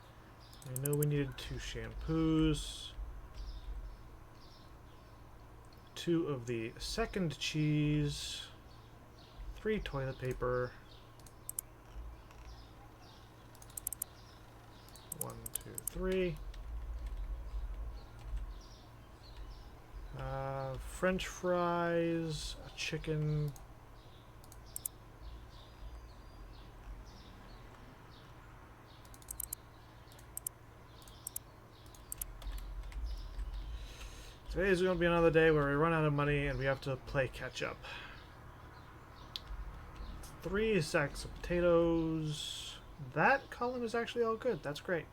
I know we needed 2 shampoos, 2 of the second cheese, 3 toilet paper, 1, 2, 3. French fries, a chicken. Today's going to be another day where we run out of money and we have to play catch up. 3 sacks of potatoes. That column is actually all good. That's great.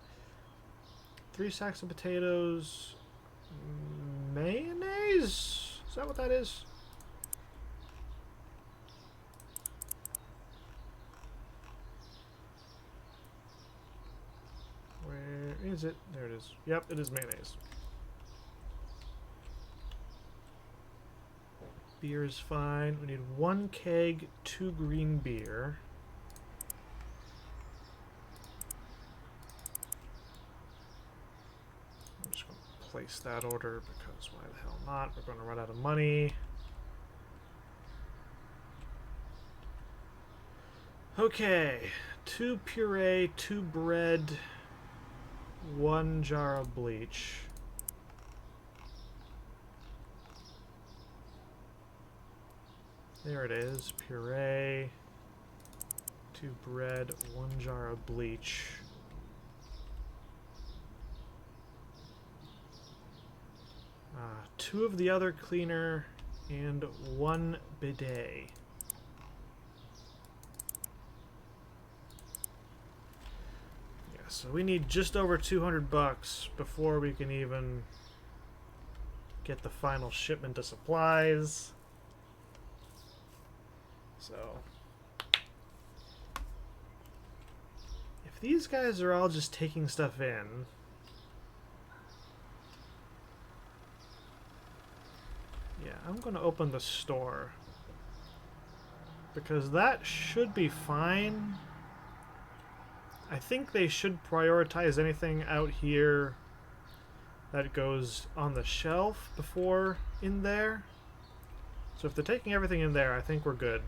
3 sacks of potatoes. Mayonnaise? Is that what that is? Where is it? There it is. Yep, it is mayonnaise. Beer is fine. We need 1 keg, 2 green beer. I'm just going to place that order because why the hell not? We're going to run out of money. Okay, 2 puree, 2 bread. 1 jar of bleach. There it is. Puree. 2 bread. 1 jar of bleach. Two of the other cleaner and 1 bidet. Yeah, so we need just over 200 bucks before we can even get the final shipment of supplies. So if these guys are all just taking stuff in, yeah, I'm going to open the store because that should be fine. I think they should prioritize anything out here that goes on the shelf before in there. So if they're taking everything in there, I think we're good.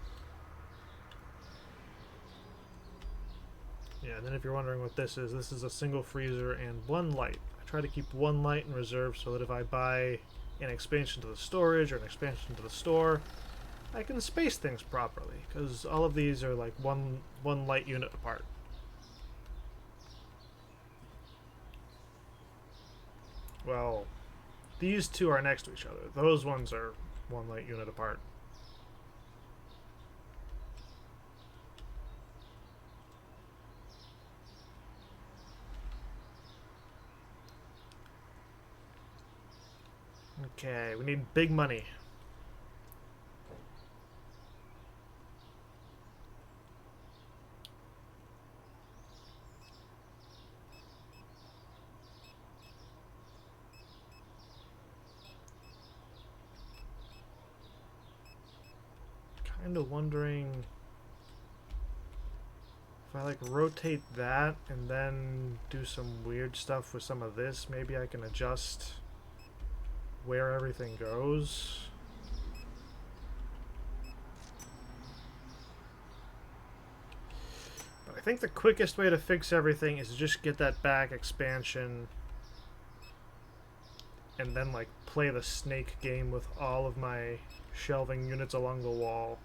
Yeah, and then if you're wondering what this is a single freezer and 1 light. I try to keep 1 light in reserve so that if I buy an expansion to the storage or an expansion to the store, I can space things properly, because all of these are like one light unit apart. Well, these two are next to each other. Those ones are 1 light unit apart. Okay, we need big money. Kind of wondering if I like rotate that and then do some weird stuff with some of this, maybe I can adjust where everything goes. But I think the quickest way to fix everything is to just get that back expansion and then like play the snake game with all of my shelving units along the wall.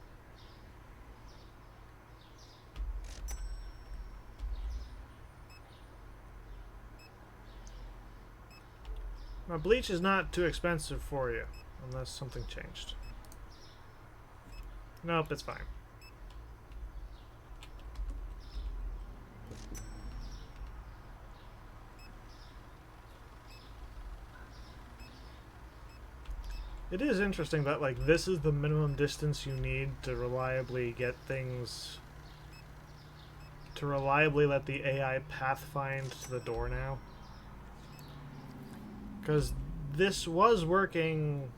Now, bleach is not too expensive for you, unless something changed. Nope, it's fine. It is interesting that, like, this is the minimum distance you need to reliably get things... to reliably let the AI pathfind to the door now. Because this was working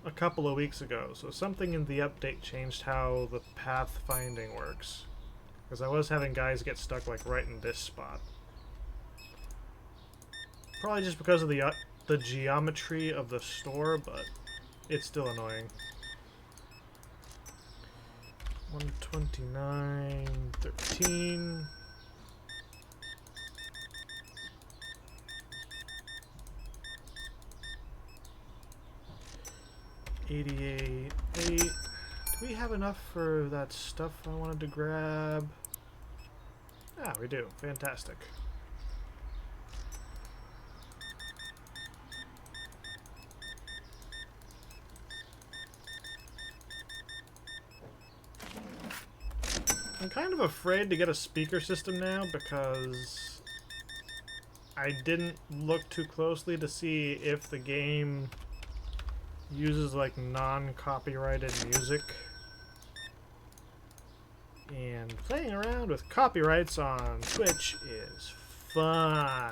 a couple of weeks ago, so something in the update changed how the pathfinding works. Because I was having guys get stuck like right in this spot. Probably just because of the geometry of the store, but it's still annoying. 129.13. 88.8. Do we have enough for that stuff I wanted to grab? Ah, we do. Fantastic. I'm kind of afraid to get a speaker system now because I didn't look too closely to see if the game uses like non-copyrighted music, and playing around with copyrights on Twitch is fun.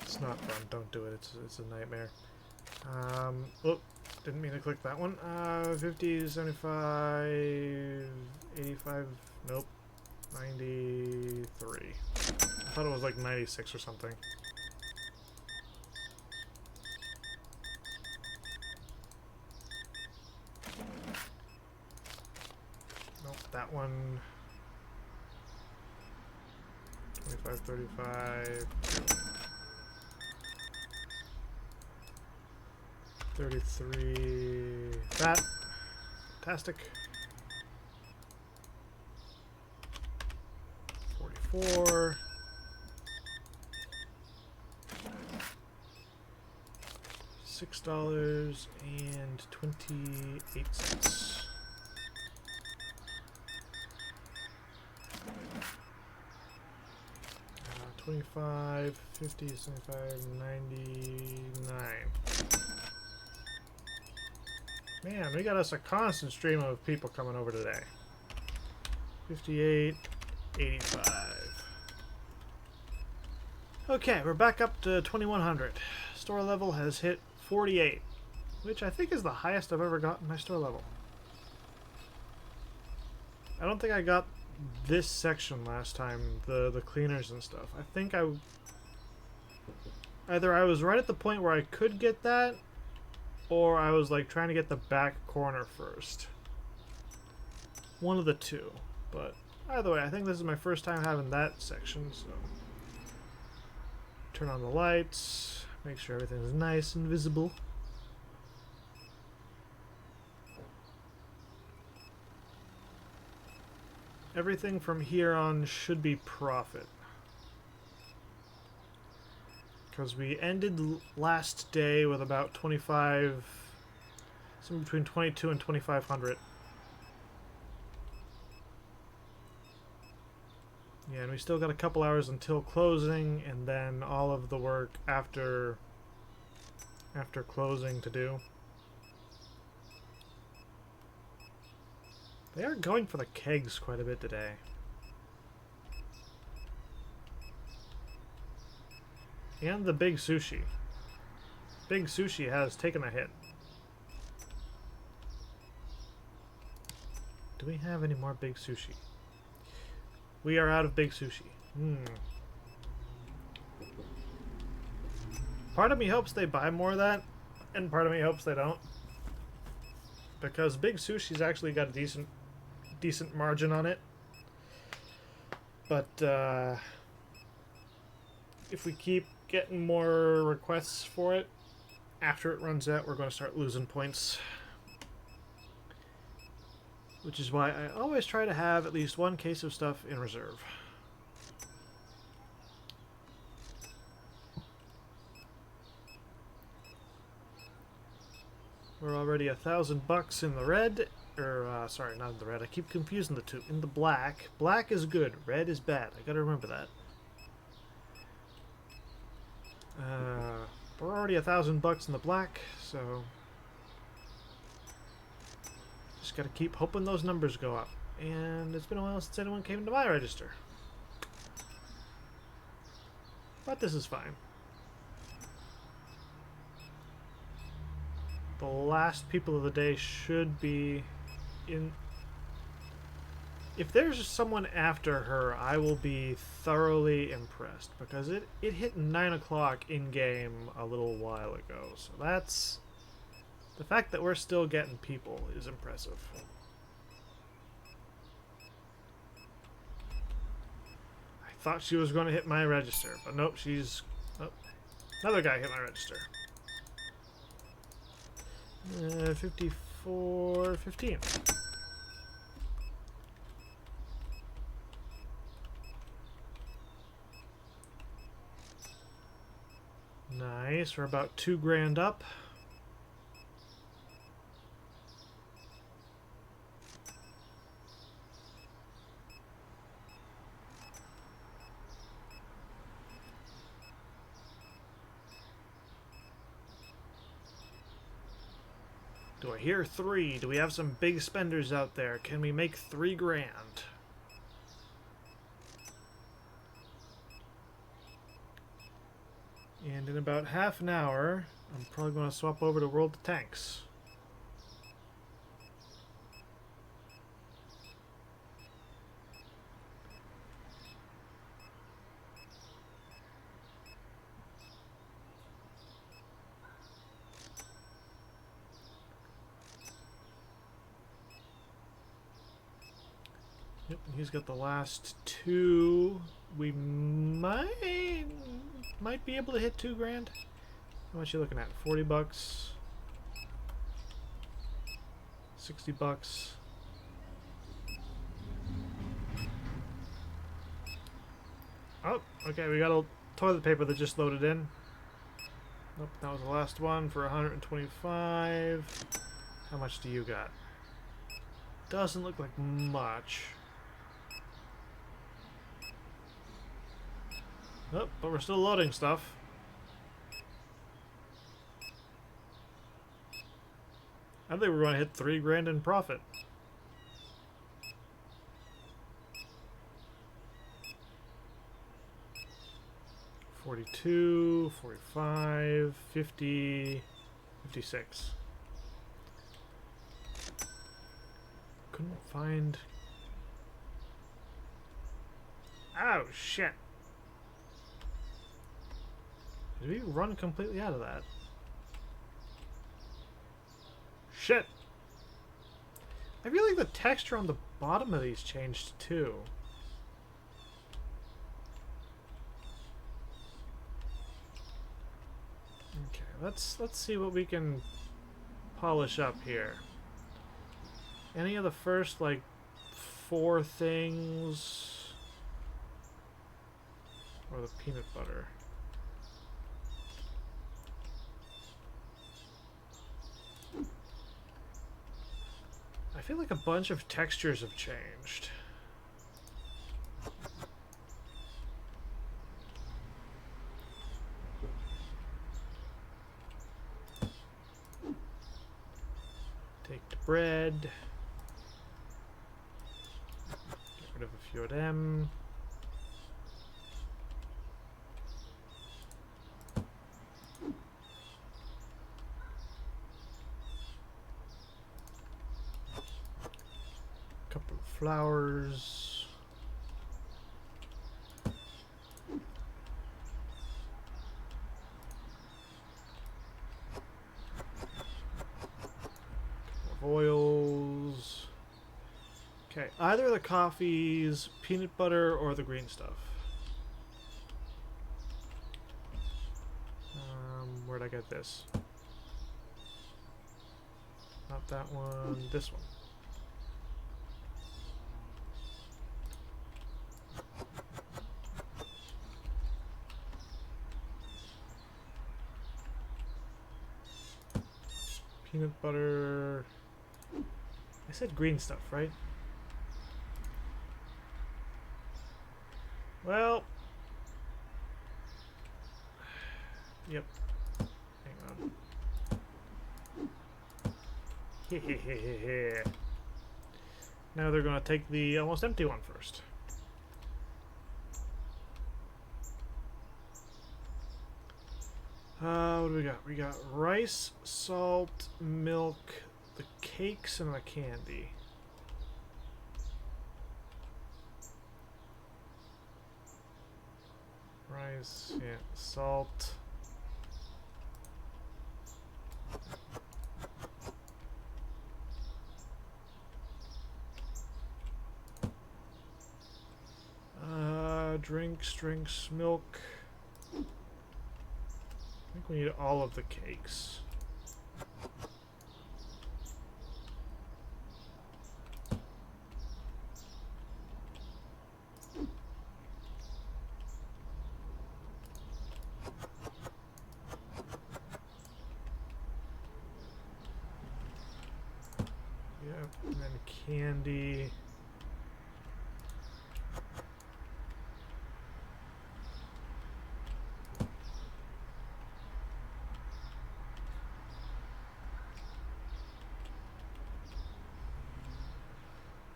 It's not fun, don't do it, it's a nightmare. Oh, didn't mean to click that one. 50, 75, 85, nope, 93. I thought it was like 96 or something. That one 25, 35, 33. That. Fantastic. 44. $6.28. 25, 50, 75, 99. Man, we got us a constant stream of people coming over today. 58, 85. Okay, we're back up to 2100. Store level has hit 48, which I think is the highest I've ever gotten my store level. I don't think I got this section last time, the cleaners and stuff. I think either I was right at the point where I could get that, or I was like trying to get the back corner first. One of the two. But either way, I think this is my first time having that section, so turn on the lights, make sure everything's nice and visible. Everything from here on should be profit. Because we ended last day with about 25, somewhere between 22 and 2500. Yeah, and we still got a couple hours until closing, and then all of the work after closing to do. They are going for the kegs quite a bit today. And the big sushi. Big sushi has taken a hit. Do we have any more big sushi? We are out of big sushi. Part of me hopes they buy more of that, and part of me hopes they don't. Because big sushi's actually got a decent margin on it. But if we keep getting more requests for it, after it runs out, we're going to start losing points. Which is why I always try to have at least one case of stuff in reserve. We're already $1,000 in the red. Sorry, not in the red. I keep confusing the two. In the black. Black is good. Red is bad. I gotta remember that. We're already $1,000 in the black, so just gotta keep hoping those numbers go up. And it's been a while since anyone came to my register. But this is fine. The last people of the day should be in. If there's someone after her, I will be thoroughly impressed, because it hit 9 o'clock in-game a little while ago. So that's... the fact that we're still getting people is impressive. I thought she was going to hit my register, but nope, she's... oh, another guy hit my register. 54.15. Nice, we're about $2,000 up. Do I hear 3? Do we have some big spenders out there? Can we make $3,000? And in about half an hour, I'm probably going to swap over to World of Tanks. Yep, he's got the last 2 we might be able to hit 2 grand. How much you looking at? 40 bucks, 60 bucks. Oh, okay, we got a toilet paper that just loaded in. Nope, that was the last one for 125. How much do you got? Doesn't look like much. Oh, but we're still loading stuff. I think we're going to hit 3 grand in profit. $42, $45, $50, $56. Couldn't find... Oh, shit. Did we run completely out of that? Shit. I feel like the texture on the bottom of these changed too. Okay, let's see what we can polish up here. Any of the first like 4 things, or the peanut butter? I feel like a bunch of textures have changed. Take the bread. Get rid of a few of them. Couple of flowers. Oils. Okay, either the coffees, peanut butter, or the green stuff. Where'd I get this? Not that one, this one. Peanut butter. I said green stuff, right? Well. Yep. Hang on. Now they're going to take the almost empty one first. What do we got? We got rice, salt, milk, the cakes, and the candy. Rice, yeah, salt. Drinks, milk. I think we need all of the cakes. Yep, and then candy.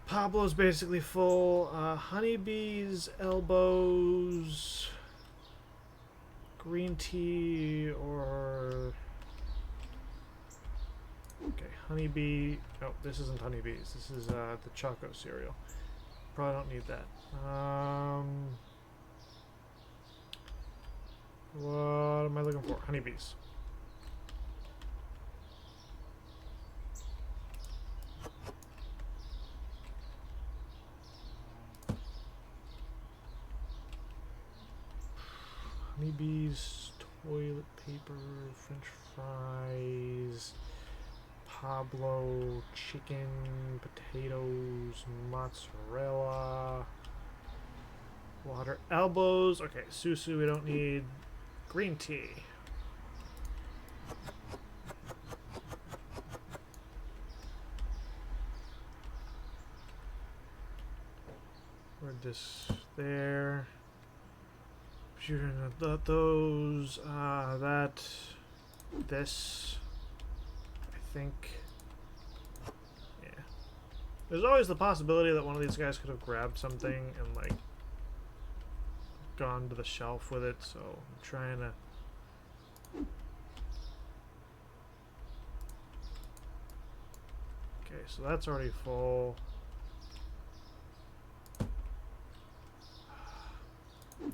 Pablo's basically full. Honeybees, elbows, green tea, or... Okay, honeybee. No, this isn't honeybees. This is the Choco cereal. Probably don't need that. What am I looking for? Honeybees. honeybees, toilet paper, french fries, Pablo, chicken, potatoes, mozzarella, water, elbows. Okay, susu we don't need. Green tea. Where'd this there? Shooting at those. That. This. I think. Yeah. There's always the possibility that one of these guys could have grabbed something and, like, gone to the shelf with it, so I'm trying to. Okay, so that's already full. I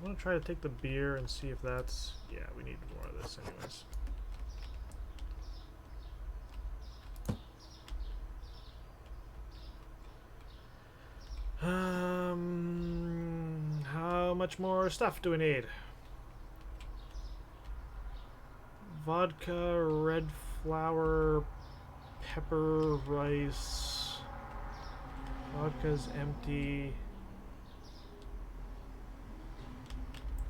want to try to take the beer and see if that's... Yeah, we need more of this anyways. How much more stuff do we need? Vodka, red flour, pepper, rice. Vodka's empty.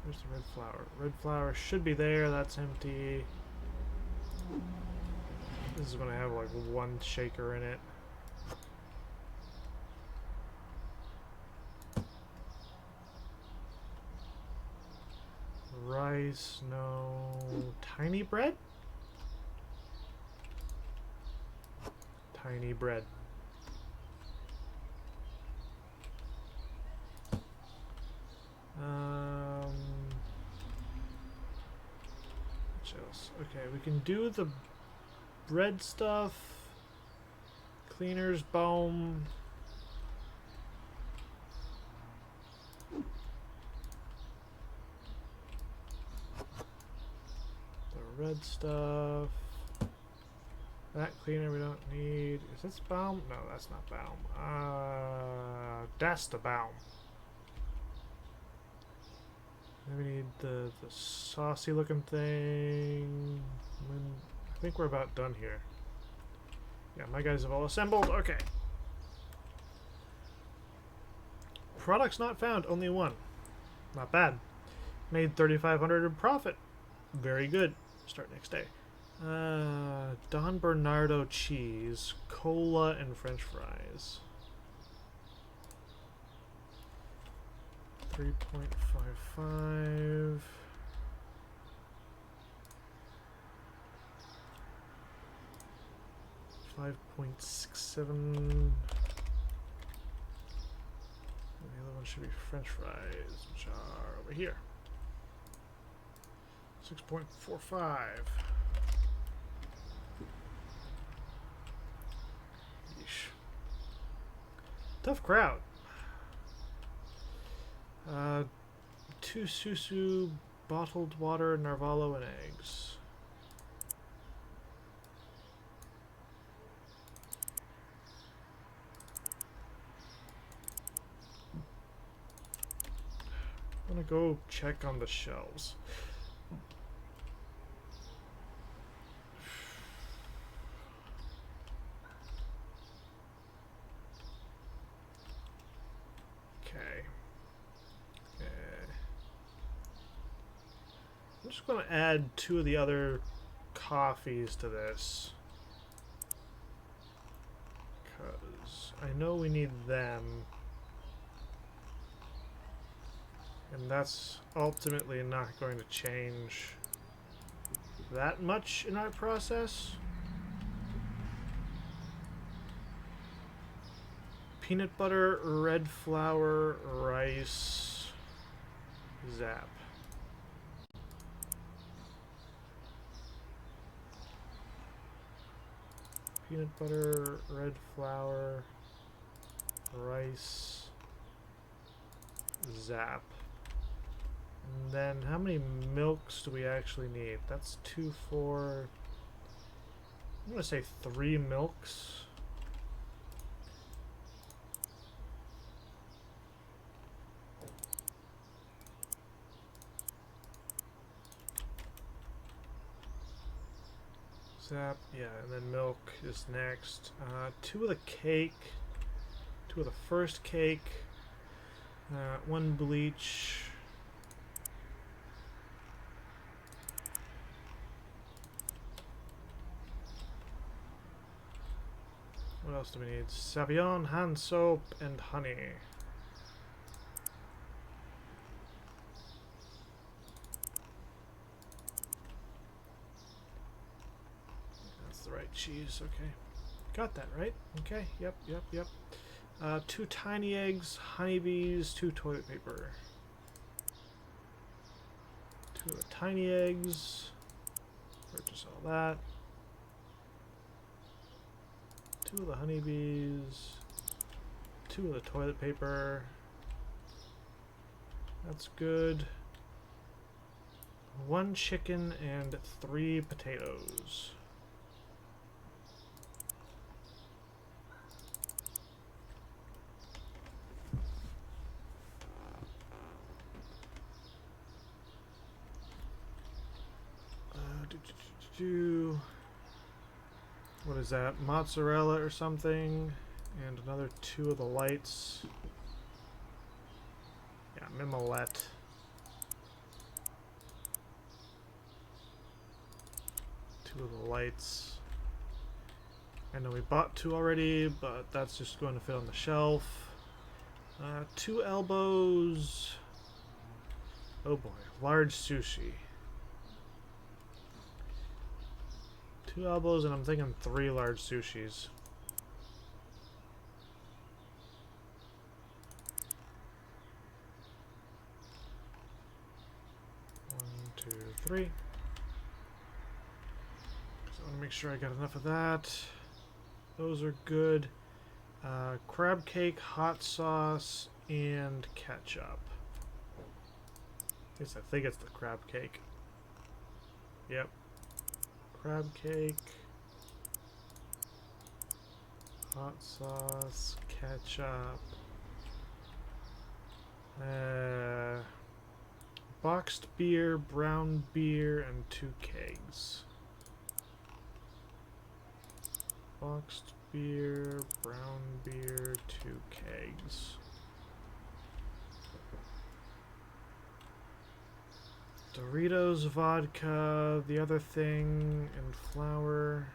Where's the red flour? Red flour should be there. That's empty. This is going to have like one shaker in it. Rice, no. Tiny bread? Tiny bread. What else? Okay, we can do the bread stuff. Cleaner's balm. The red stuff. That cleaner we don't need. Is this balm? No, that's not balm. That's the balm. Then we need the saucy looking thing. I think we're about done here. Yeah, my guys have all assembled. Okay. Products not found, only one. Not bad. Made 3,500 in profit. Very good. Start next day. Don Bernardo cheese, cola, and French fries. 3.55. $5.67. The other one should be French fries, which are over here. 6.45. Yeesh. Tough crowd. 2 susu, bottled water, narvalo, and eggs. I'm gonna go check on the shelves. I'm just going to add 2 of the other coffees to this. Because I know we need them. And that's ultimately not going to change that much in our process. Peanut butter, red flour, rice, zap. Peanut butter, red flour, rice, zap. And then how many milks do we actually need? That's 2, 4... I'm going to say 3 milks. Sap, yeah, and then milk is next. 2 of the cake, 2 of the first cake, 1 bleach. What else do we need? Savion, hand soap, and honey. That's the right cheese, okay. Got that, right? Okay, yep. 2 tiny eggs, honeybees, 2 toilet paper. 2 of the tiny eggs. Purchase all that. 2 of the honeybees. 2 of the toilet paper. That's good. 1 chicken and 3 potatoes. What is that? Mozzarella or something. And another 2 of the lights. Yeah, mimolette. 2 of the lights. I know we bought 2 already, but that's just going to fit on the shelf. 2 elbows. Oh boy, large sushi. 2 elbows, and I'm thinking 3 large sushis. 1, 2, 3. So I want to make sure I got enough of that. Those are good. Crab cake, hot sauce, and ketchup. I think it's the crab cake. Yep. Crab cake, hot sauce, ketchup, boxed beer, brown beer, and 2 kegs. Boxed beer, brown beer, 2 kegs. Doritos, vodka, the other thing, and flour.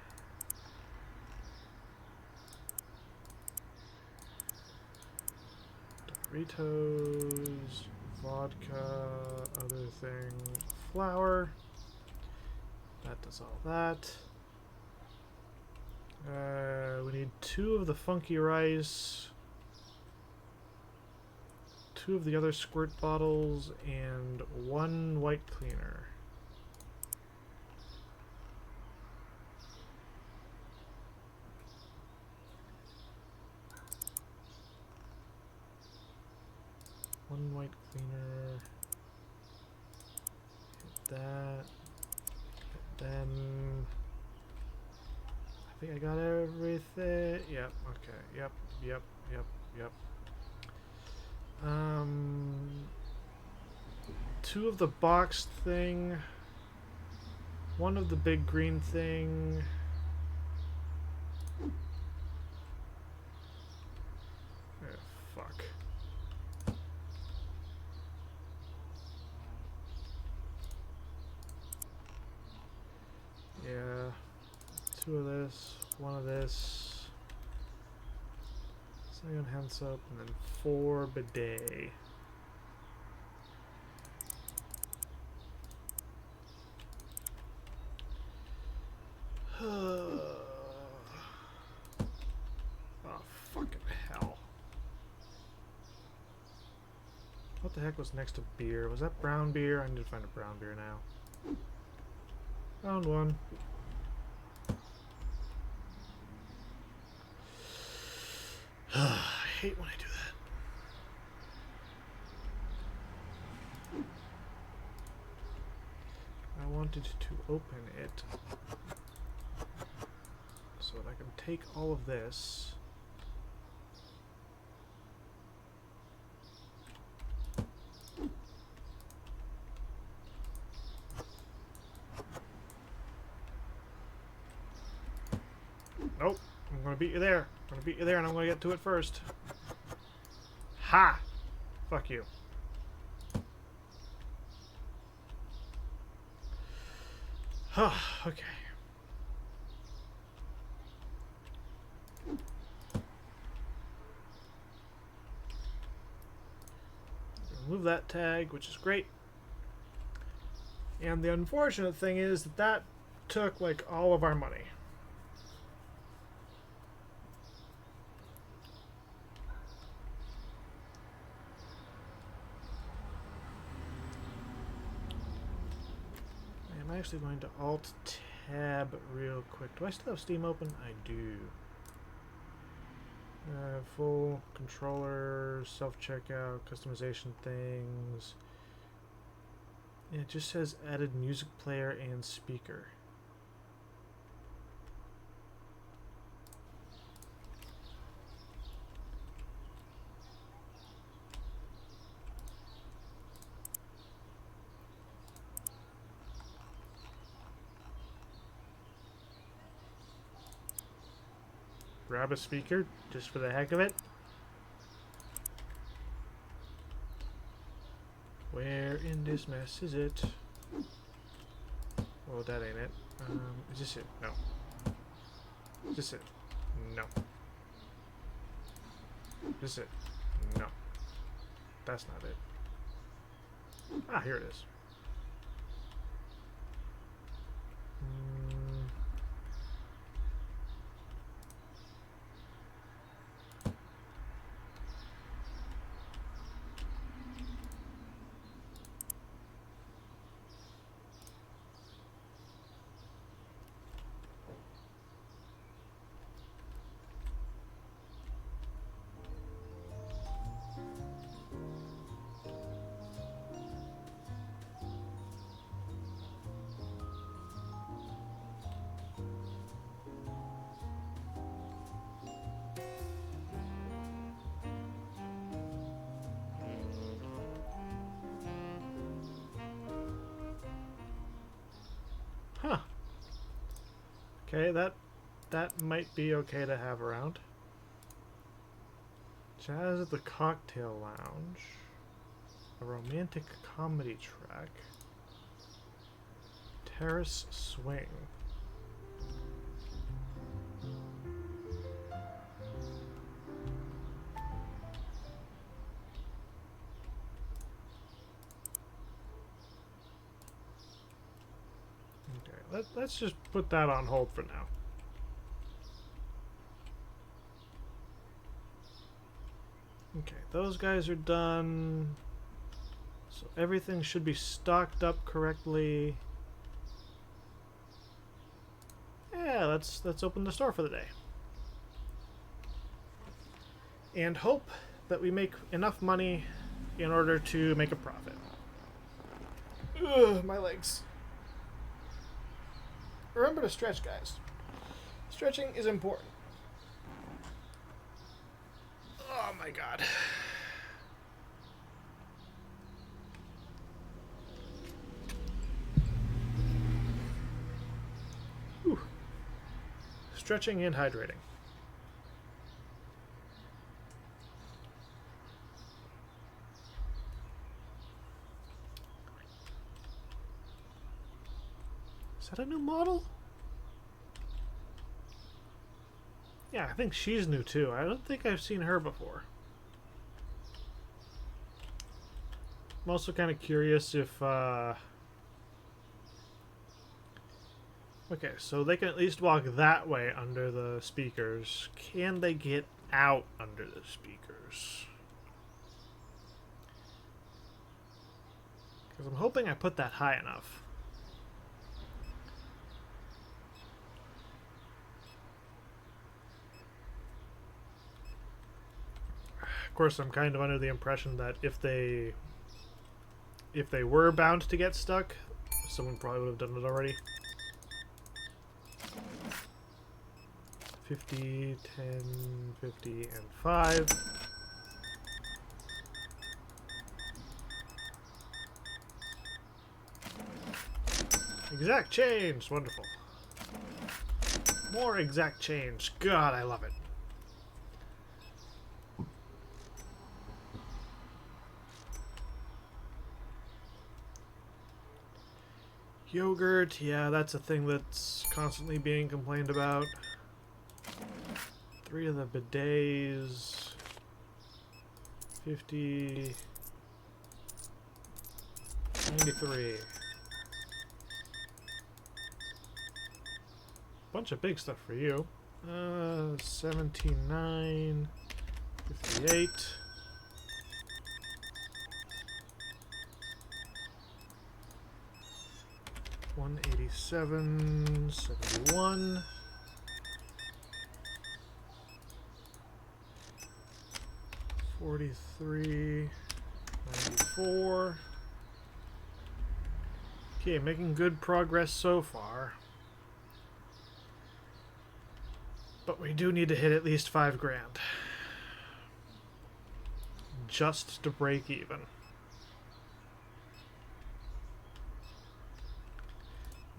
Doritos, vodka, other thing, flour. That does all that. We need 2 of the funky rice. 2 of the other squirt bottles, and 1 white cleaner. One white cleaner. Hit that. Hit them. I think I got everything. Yep, okay. Yep. 2 of the boxed thing. 1 of the big green thing. Fuck. Yeah. 2 of this. 1 of this. Second hand soap, and then 4 bidet. Oh, fucking hell. What the heck was next to beer? Was that brown beer? I need to find a brown beer now. Found one. I hate when I do that. I wanted to open it so that I can take all of this. gonna beat you there. I'm gonna beat you there, and I'm gonna get to it first. Ha! Fuck you. Okay. Remove that tag, which is great. And the unfortunate thing is that that took like all of our money. I'm actually going to Alt-Tab real quick. Do I still have Steam open? I do. Full controller, self-checkout, customization things. Yeah, it just says added music player and speaker. Grab a speaker just for the heck of it. Where in this mess is it? Oh, that ain't it. Is this it? No. Is this it? No. Is this it? No. That's not it. Ah, here it is. Huh. Okay, that might be okay to have around. Jazz at the Cocktail Lounge. A romantic comedy track. Terrace Swing. Let's just put that on hold for now. Okay, those guys are done. So everything should be stocked up correctly. Yeah, let's open the store for the day. And hope that we make enough money in order to make a profit. Ugh, my legs. Remember to stretch, guys. Stretching is important. Oh my god. Whew. Stretching and hydrating. Is that a new model? Yeah, I think she's new too. I don't think I've seen her before. I'm also kind of curious if... Okay, so they can at least walk that way under the speakers. Can they get out under the speakers? Because I'm hoping I put that high enough. Of course, I'm kind of under the impression that if they were bound to get stuck, someone probably would have done it already. 50, 10, 50, and 5. Exact change! Wonderful. More exact change. God, I love it. Yogurt, yeah, that's a thing that's constantly being complained about. 3 of the bidets. 50. 93. Bunch of big stuff for you. 79. 58. 187, 71, 43, 94. Okay, making good progress so far. But we do need to hit at least 5 grand. Just to break even.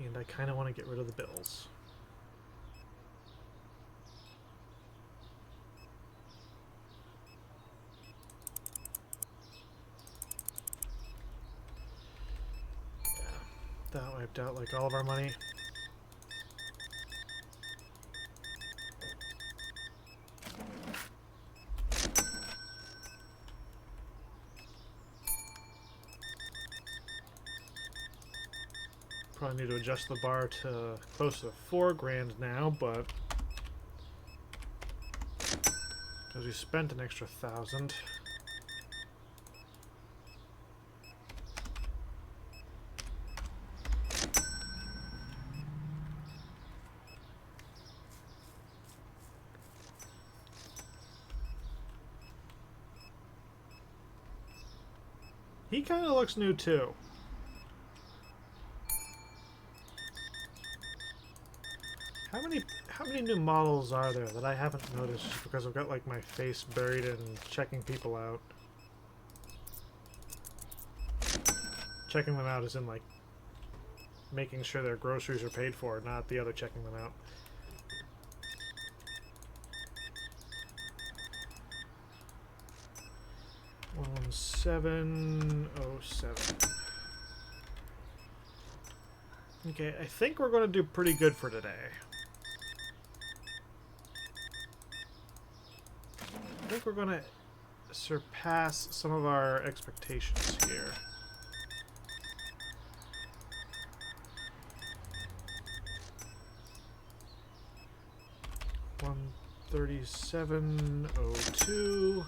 And I kind of want to get rid of the bills. Yeah, that wiped out like all of our money. Probably need to adjust the bar to close to 4 grand now, but because we spent an extra 1,000. He kind of looks new too. How many new models are there that I haven't noticed just because I've got like my face buried in checking people out? Checking them out as in like making sure their groceries are paid for, not the other checking them out. One 707. Okay, I think we're going to do pretty good for today. I think we're going to surpass some of our expectations here. $137.02.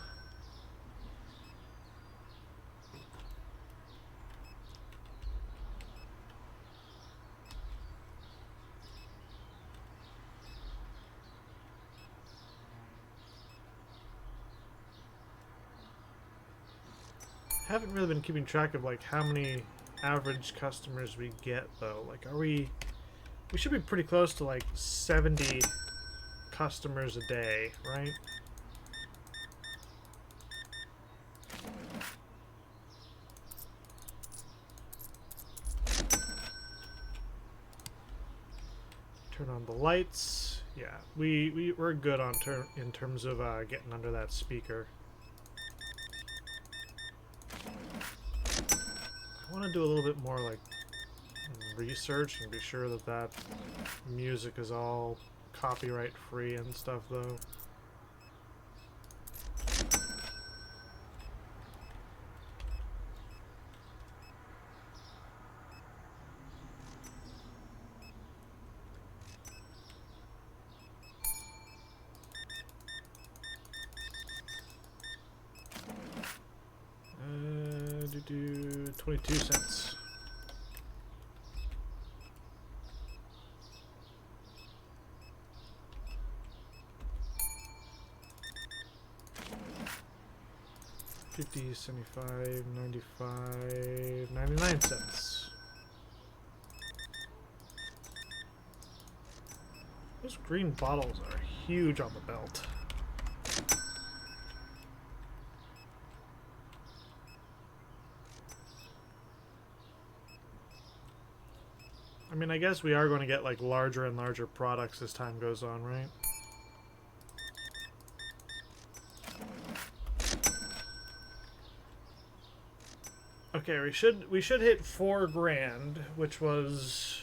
Haven't really been keeping track of like how many average customers we get though. Like, are we should be pretty close to like 70 customers a day, right? Turn on the lights. Yeah, we're good on in terms of getting under that speaker. I want to do a little bit more like research and be sure that that music is all copyright free and stuff though. Do 22 cents. $50, $75, $95, 99 cents. Those green bottles are huge on the belt. I mean, I guess we are going to get like larger and larger products as time goes on, right? Okay, we should hit 4 grand, which was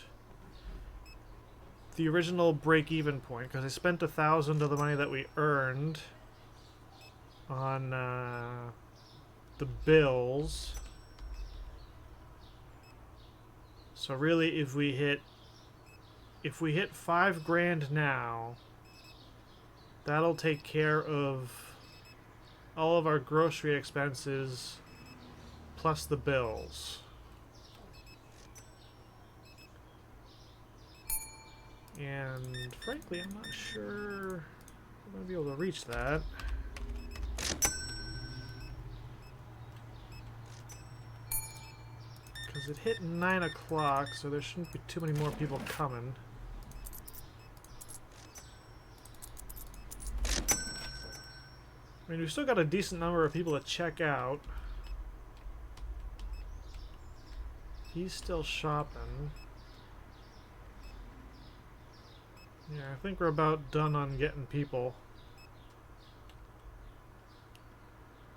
the original break-even point, because I spent 1,000 of the money that we earned on the bills. So really, if we hit 5 grand now, that'll take care of all of our grocery expenses plus the bills. And frankly, I'm not sure I'm gonna be able to reach that. Because it hit 9 o'clock, so there shouldn't be too many more people coming. I mean, we've still got a decent number of people to check out. He's still shopping. Yeah, I think we're about done on getting people.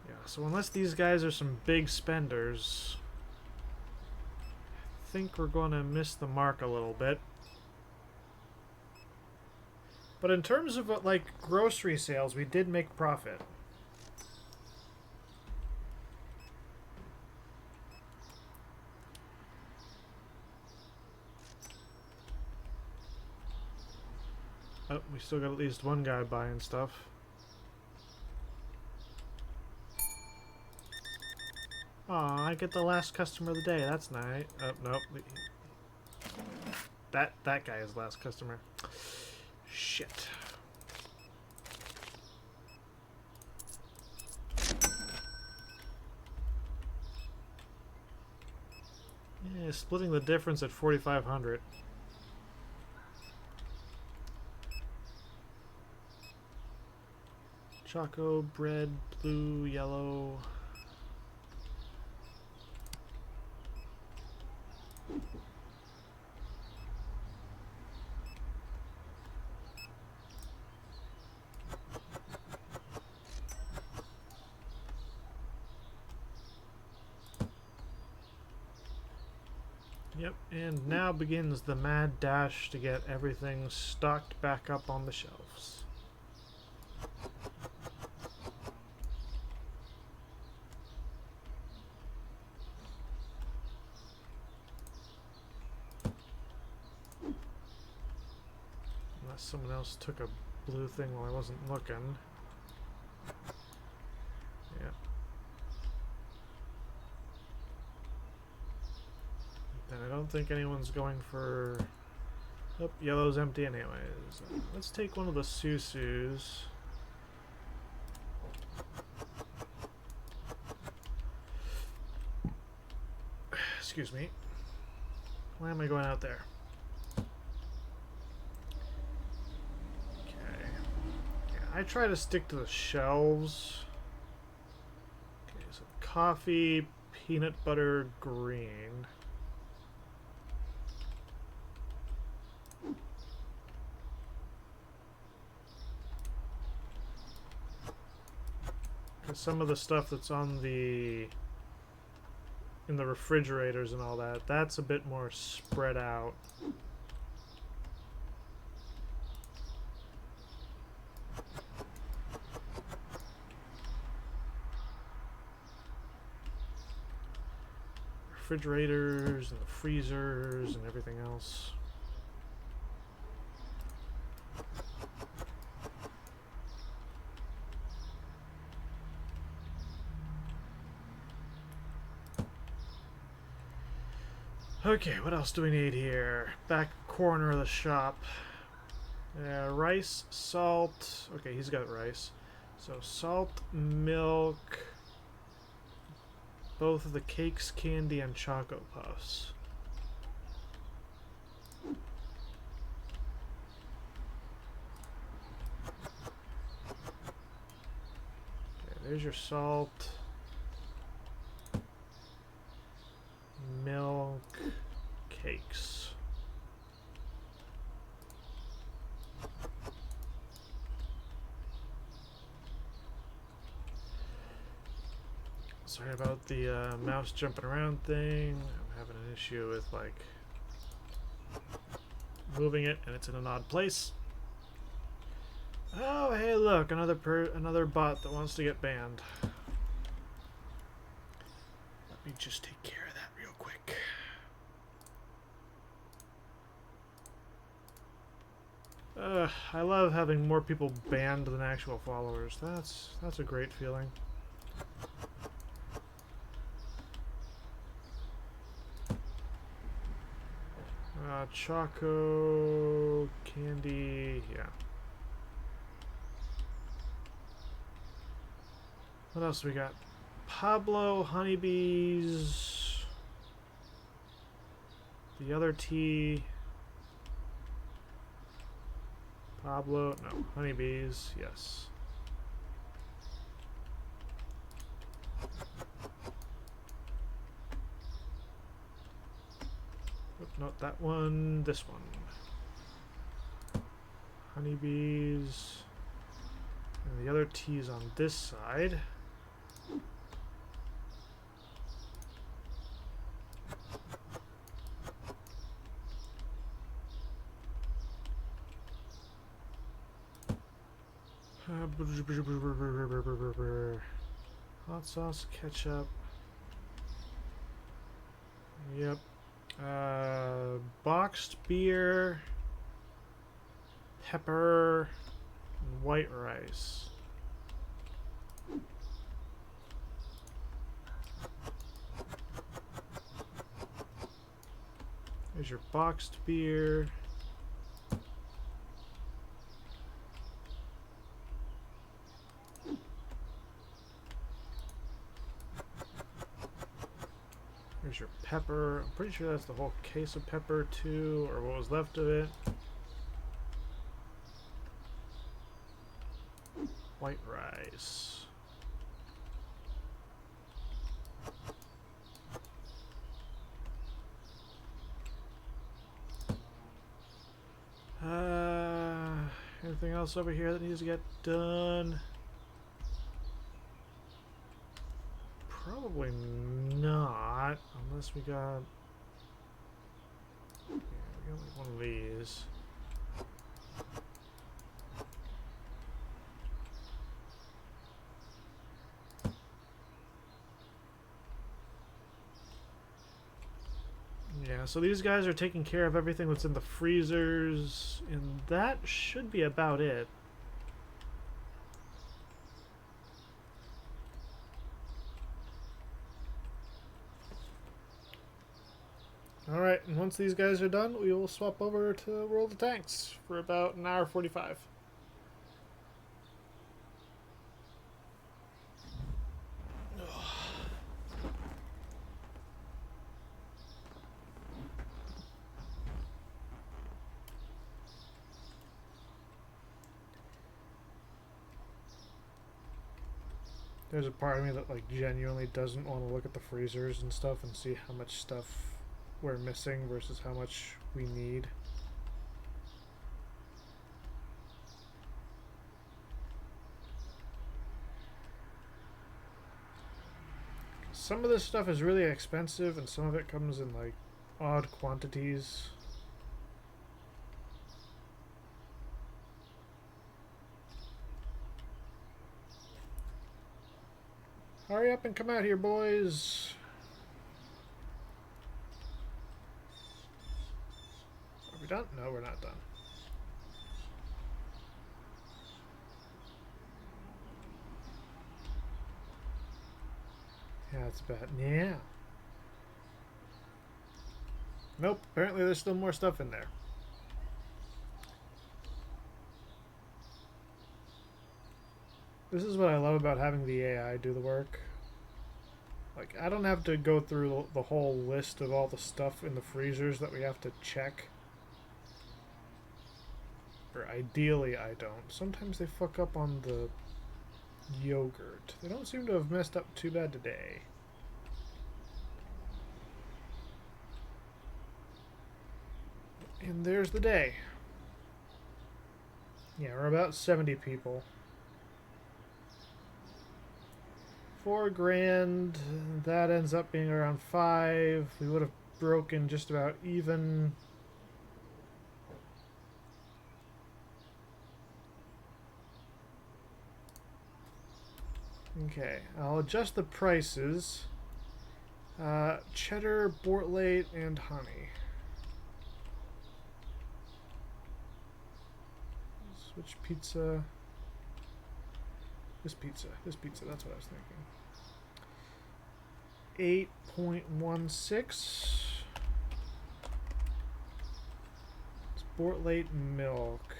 Yeah, so unless these guys are some big spenders, I think we're going to miss the mark a little bit. But in terms of like grocery sales, we did make profit. Oh, we still got at least one guy buying stuff. Aw, I get the last customer of the day. That's nice. Oh, nope. That guy is the last customer. Shit. Yeah, splitting the difference at 4,500. Choco, bread, blue, yellow. Yep, and now begins the mad dash to get everything stocked back up on the shelves. Unless someone else took a blue thing while I wasn't looking. Yeah. Then I don't think anyone's going for... Oh, yellow's empty anyways. Let's take one of the Susus. Excuse me. Why am I going out there? Okay. Yeah, I try to stick to the shelves. Okay, so coffee, peanut butter, green. Because some of the stuff that's on the... in the refrigerators and all that, that's a bit more spread out. Refrigerators and the freezers and everything else. Okay, what else do we need here? Back corner of the shop. Rice, salt. Okay, he's got rice. So salt, milk, both of the cakes, candy, and Choco Puffs. Okay, there's your salt. Milk, cakes. Sorry about the mouse jumping around thing. I'm having an issue with like moving it, and it's in an odd place. Oh, hey, look, another bot that wants to get banned. Let me just take care of that real quick. I love having more people banned than actual followers. That's a great feeling. Choco candy, yeah. What else we got? Pablo, honeybees, the other tea. Pablo, no, honeybees, yes. Oop, not that one, this one. Honeybees. And the other tea's on this side. Hot sauce, ketchup. Yep. Boxed beer, pepper, and white rice. There's your boxed beer. There's your pepper. I'm pretty sure that's the whole case of pepper too, or what was left of it. White rice. Anything else over here that needs to get done? Probably not, unless we got... Yeah, we got like one of these. Yeah, so these guys are taking care of everything that's in the freezers, and that should be about it. Alright, and once these guys are done, we will swap over to World of Tanks for about an hour 45. There's a part of me that like genuinely doesn't want to look at the freezers and stuff and see how much stuff we're missing versus how much we need. Some of this stuff is really expensive and some of it comes in like odd quantities. Hurry up and come out here, boys. Are we done? No, we're not done. Yeah, it's bad. Yeah. Nope, apparently there's still more stuff in there. This is what I love about having the AI do the work. Like, I don't have to go through the whole list of all the stuff in the freezers that we have to check. Or ideally I don't. Sometimes they fuck up on the yogurt. They don't seem to have messed up too bad today. And there's the day. Yeah, we're about 70 people. 4 grand. That ends up being around 5. We would have broken just about even. Okay, I'll adjust the prices. Cheddar, Bortlate, and honey. Switch pizza. This pizza, that's what I was thinking. 8.16. It's Bortlate milk.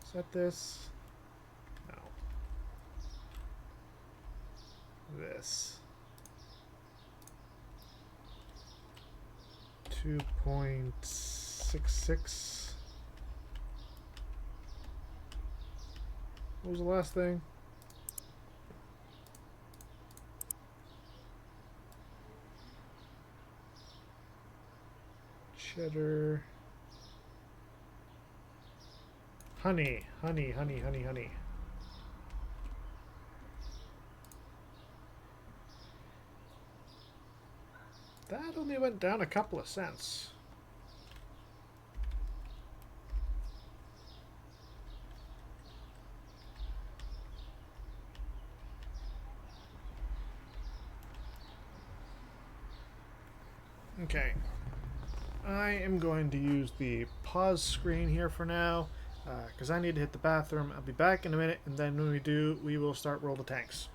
Is that this? No. This. 2.66. What was the last thing? Cheddar. Honey. Honey. That only went down a couple of cents. Okay. I am going to use the pause screen here for now, because I need to hit the bathroom. I'll be back in a minute, and then when we do, we will start roll the tanks.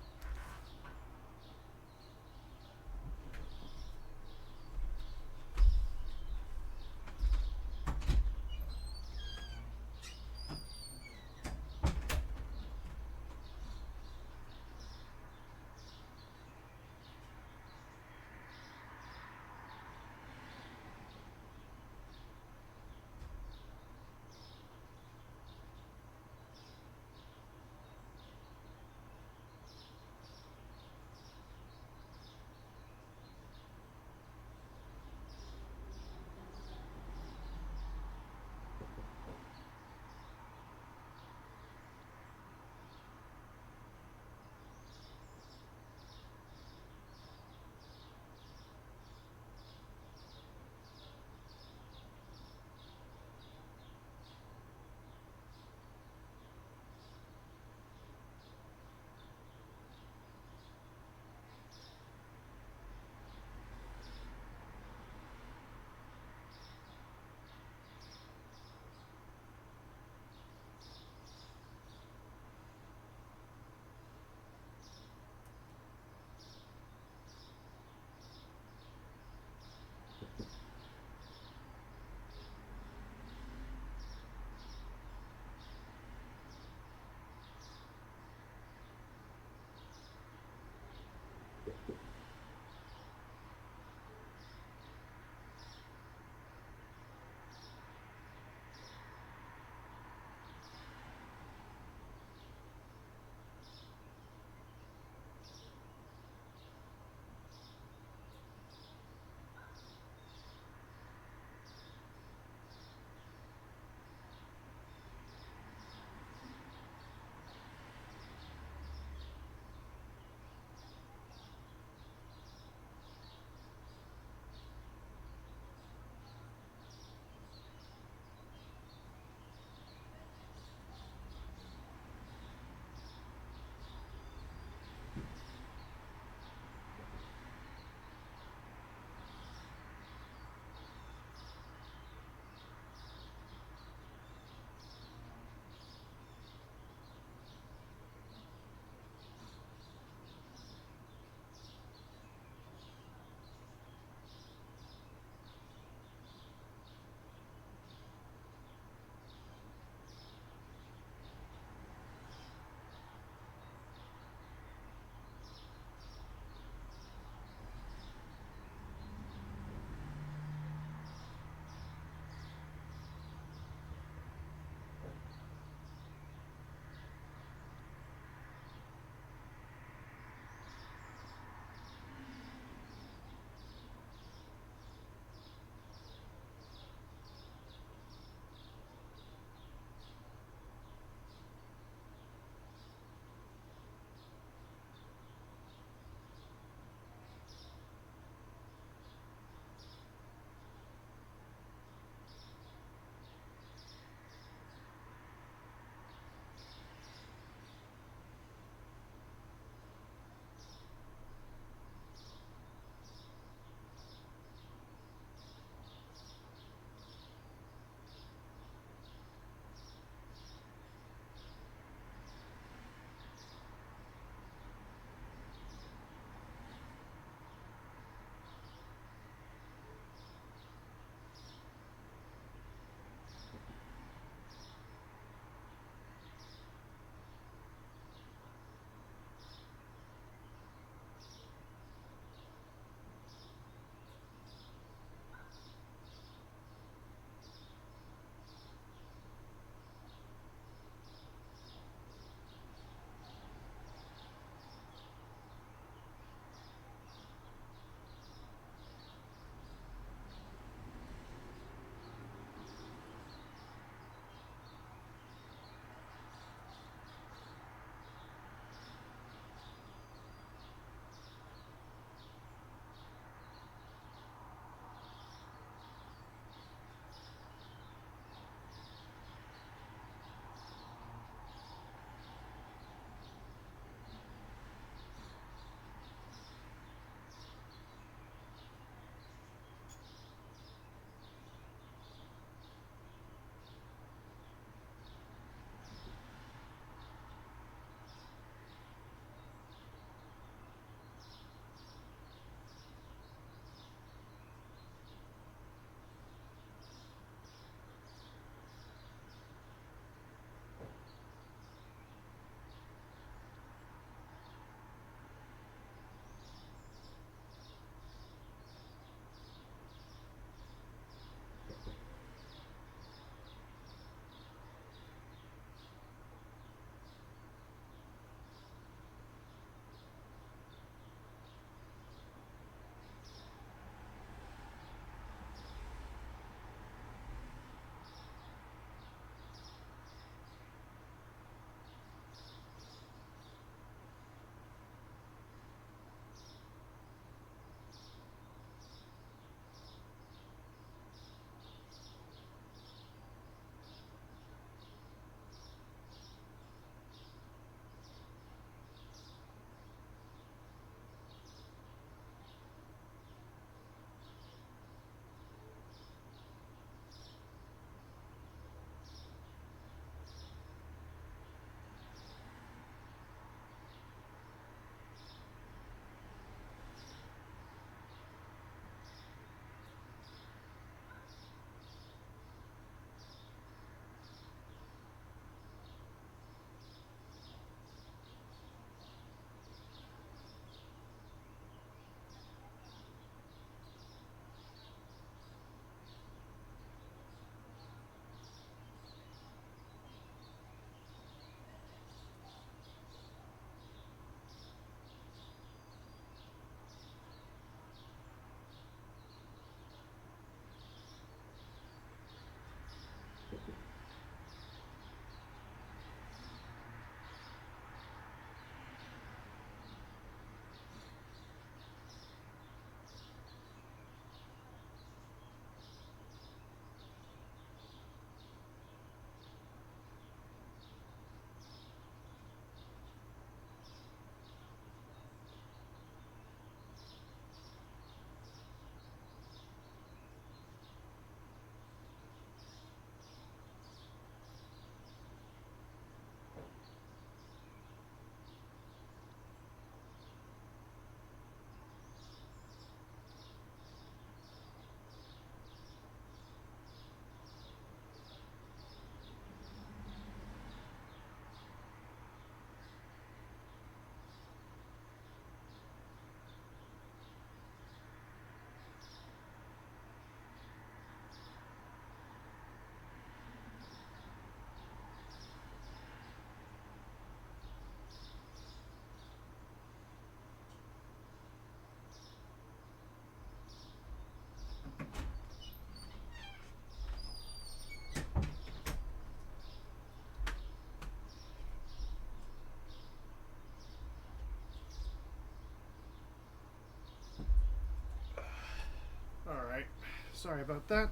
sorry about that.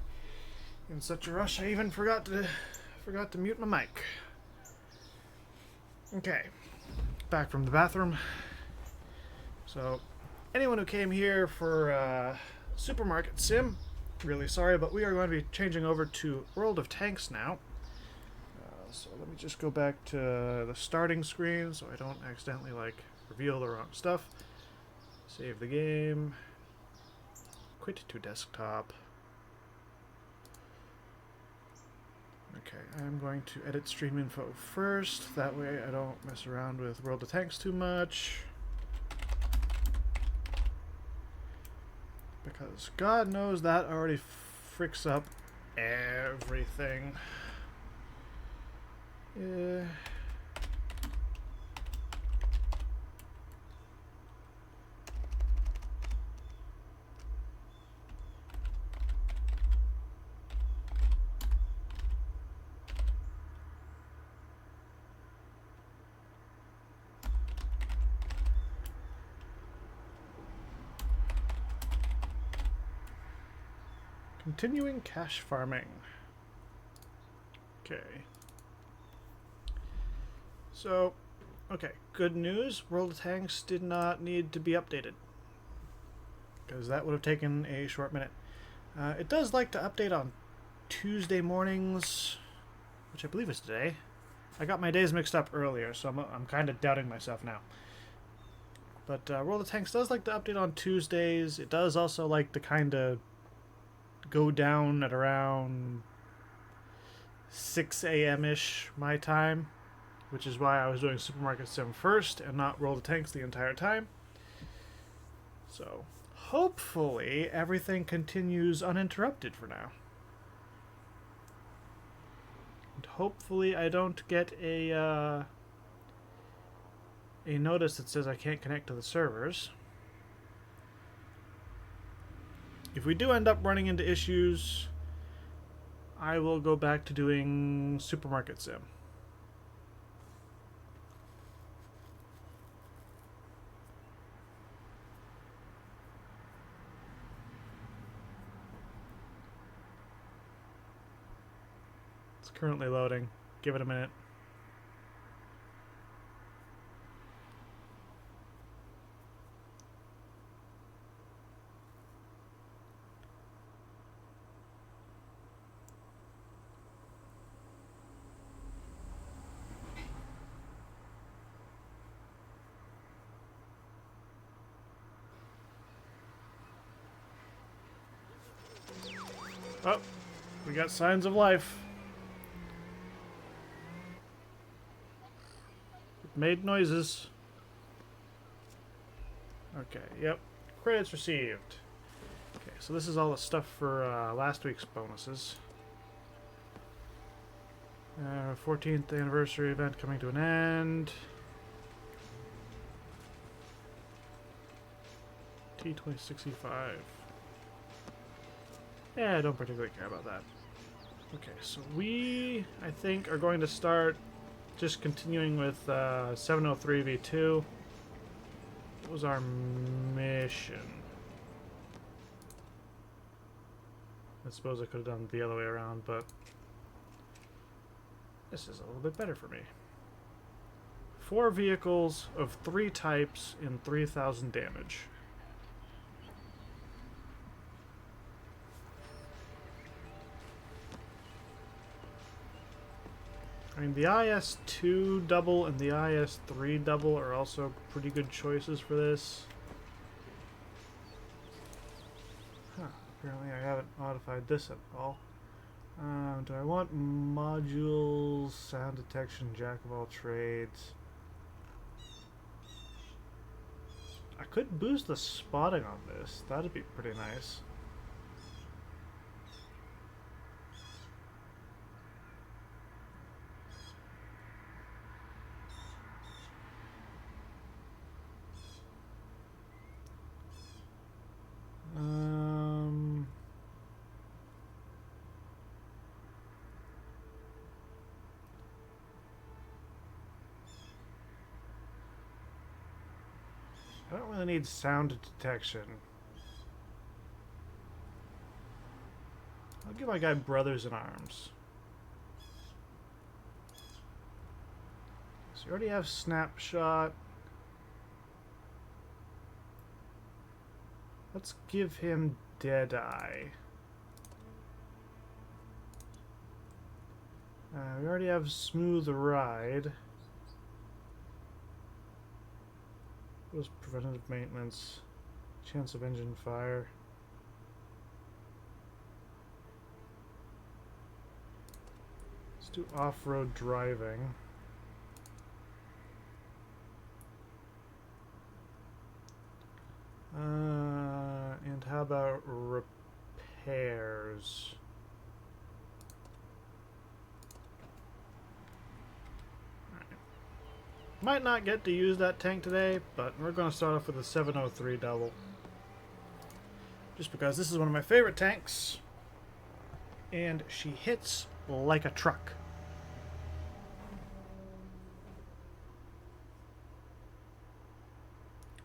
In such a rush, I even forgot to mute my mic. Okay, back from the bathroom. So, anyone who came here for Supermarket Sim, really sorry, but we are going to be changing over to World of Tanks now. So let me just go back to the starting screen so I don't accidentally reveal the wrong stuff. Save the game. Quit to desktop. Okay, I'm going to edit stream info first. That way I don't mess around with World of Tanks too much. Because God knows that already fricks up everything. Yeah. Continuing cash farming. Okay. So, okay, good news. World of Tanks did not need to be updated, because that would have taken a short minute. It does like to update on Tuesday mornings, which I believe is today. I got my days mixed up earlier, so I'm kind of doubting myself now. But World of Tanks does like to update on Tuesdays. It does also like to kind of go down at around 6 a.m.-ish my time, which is why I was doing Supermarket Sim first and not World of Tanks the entire time. So, hopefully everything continues uninterrupted for now. And hopefully I don't get a notice that says I can't connect to the servers. If we do end up running into issues, I will go back to doing Supermarket Sim. It's currently loading. Give it a minute. Oh, we got signs of life. It made noises. Okay, yep. Credits received. Okay, so this is all the stuff for last week's bonuses. 14th anniversary event coming to an end. T2065. Yeah, I don't particularly care about that. Okay, so we, I think, are going to start just continuing with 703v2. What was our mission? I suppose I could have done it the other way around, but this is a little bit better for me. 4 vehicles of 3 types in 3,000 damage. I mean, the IS-2 double and the IS-3 double are also pretty good choices for this. Huh, apparently I haven't modified this at all. Do I want modules, sound detection, jack of all trades? I could boost the spotting on this. That'd be pretty nice. I don't really need sound detection. give my guy brothers in arms. So you already have snapshot. Let's give him Deadeye. We already have Smooth Ride. What was preventative maintenance? Chance of engine fire. Let's do off-road driving. And how about repairs? Might not get to use that tank today, but we're going to start off with a 703 double. Just because this is one of my favorite tanks. And she hits like a truck.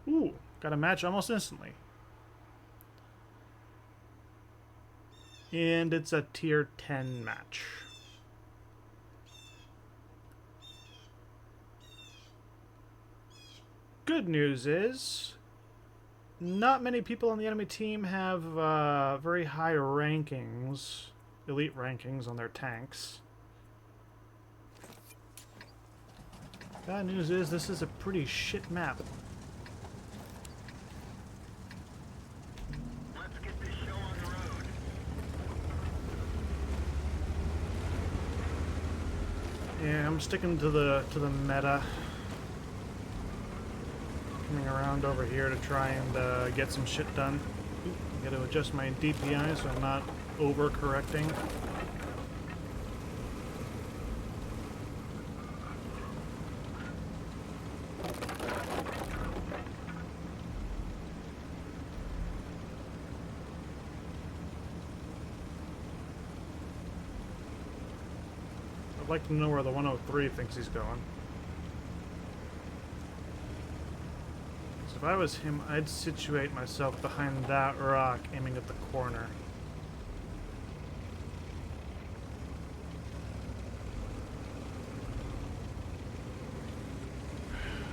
Ooh, got a match almost instantly. And it's a tier 10 match. Good news is, not many people on the enemy team have very high rankings, elite rankings on their tanks. Bad news is, this is a pretty shit map. Let's get this show on the road. Yeah, I'm sticking to the meta. Coming around over here to try and get some shit done. Got to adjust my DPI so I'm not overcorrecting. I'd like to know where the 103 thinks he's going. If I was him, I'd situate myself behind that rock, aiming at the corner.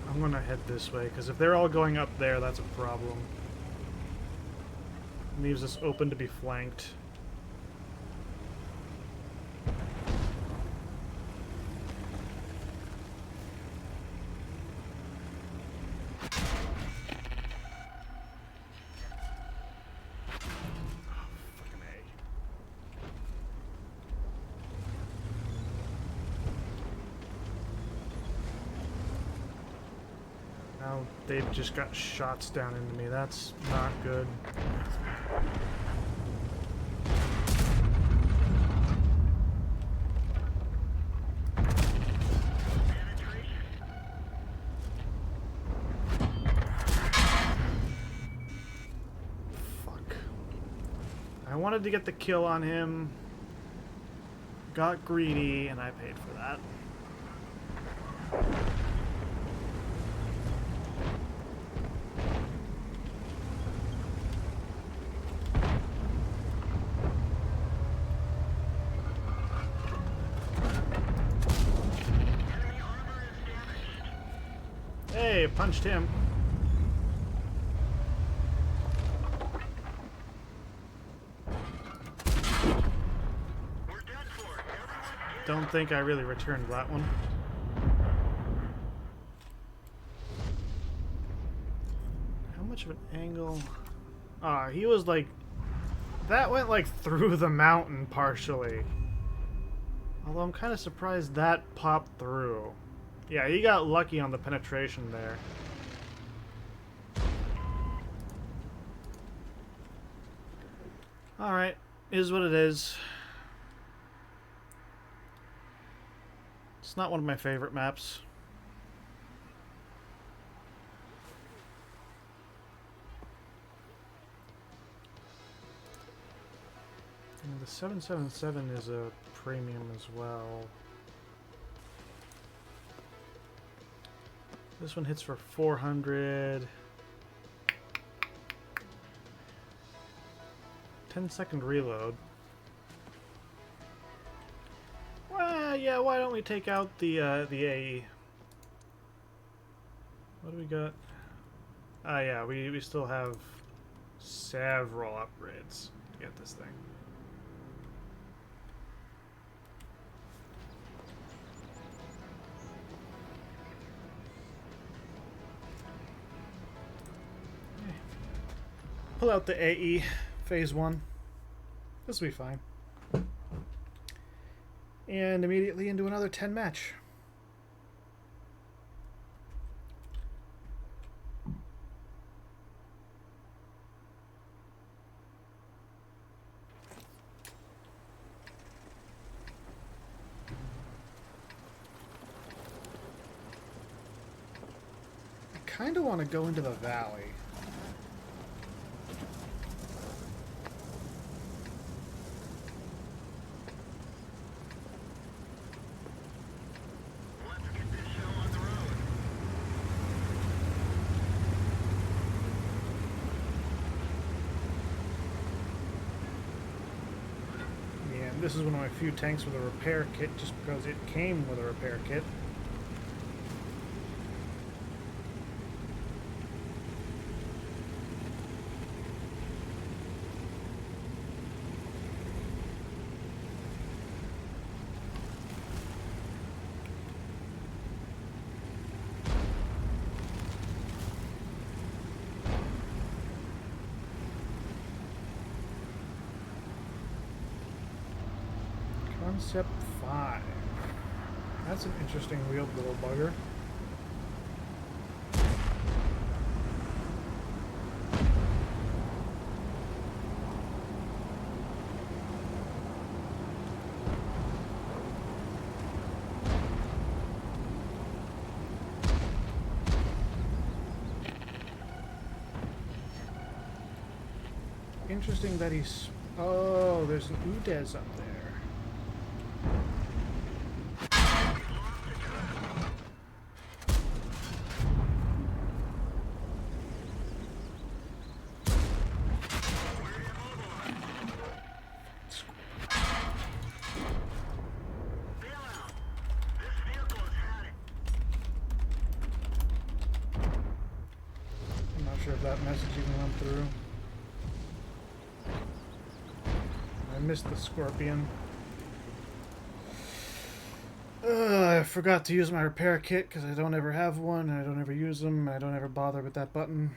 I'm gonna head this way, because if they're all going up there, that's a problem. It leaves us open to be flanked. Now they've just got shots down into me. That's not good. Fuck. I wanted to get the kill on him. Got greedy, and I paid for that. Hey, punched him. Don't think I really returned that one. How much of an angle? Ah, he was like... That went like through the mountain partially. Although I'm kind of surprised that popped through. Yeah, he got lucky on the penetration there. Alright, is what it is. It's not one of my favorite maps. And the 777 is a premium as well. This one hits for 400. 10-second reload. Yeah, why don't we take out the AE? What do we got? Ah, yeah, we still have several upgrades to get this thing. Pull out the AE phase 1. This will be fine. And immediately into another 10 match. I kind of want to go into the valley. Let's get this show on the road. Yeah, this is one of my few tanks with a repair kit just because it came with a repair kit. Concept 5. That's an interesting wheeled little bugger. Interesting that he's... Oh, there's an Udez up there. I'm not sure if that message even went through. I missed the scorpion. I forgot to use my repair kit because I don't ever have one, and I don't ever use them, and I don't ever bother with that button.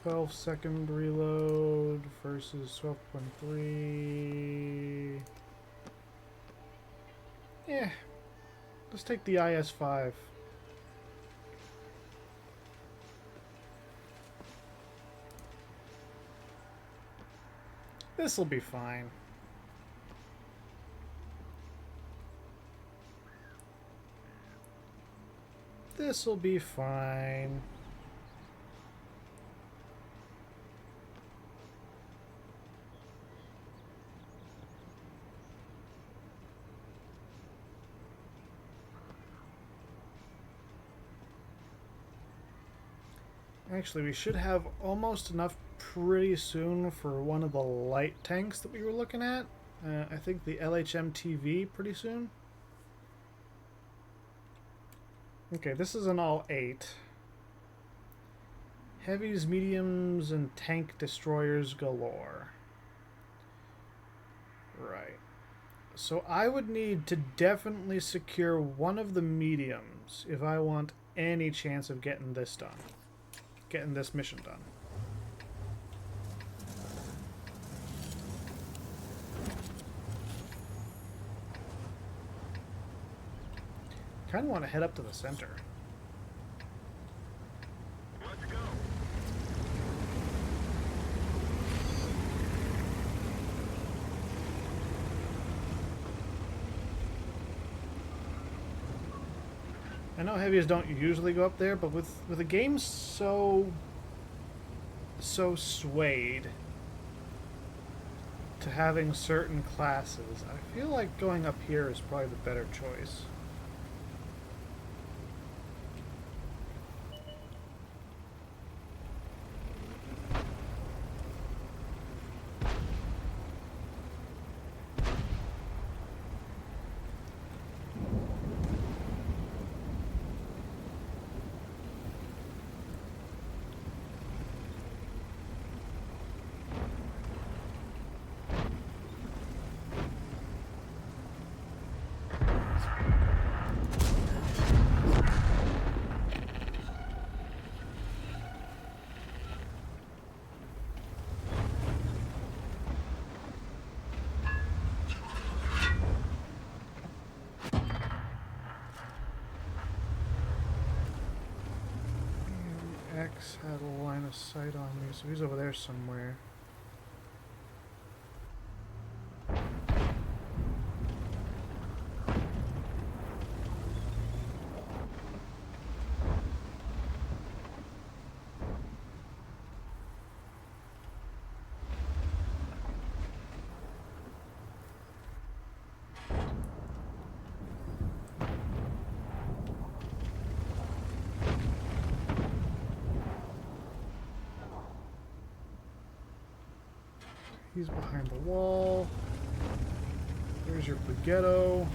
"12-second reload versus 12.3. Yeah, let's take the IS-5. This'll be fine. This'll be fine. Actually, we should have almost enough pretty soon for one of the light tanks that we were looking at. I think the LHM-TV pretty soon. Okay, this is an all 8. Heavies, mediums, and tank destroyers galore. Right. So I would need to definitely secure one of the mediums if I want any chance of getting this done. Getting this mission done. Kind of want to head up to the center. Let's go. I know heavies don't usually go up there, but with a game so swayed to having certain classes, I feel like going up here is probably the better choice. X had a line of sight on me, so he's over there somewhere. He's behind the wall. There's your Spaghetto.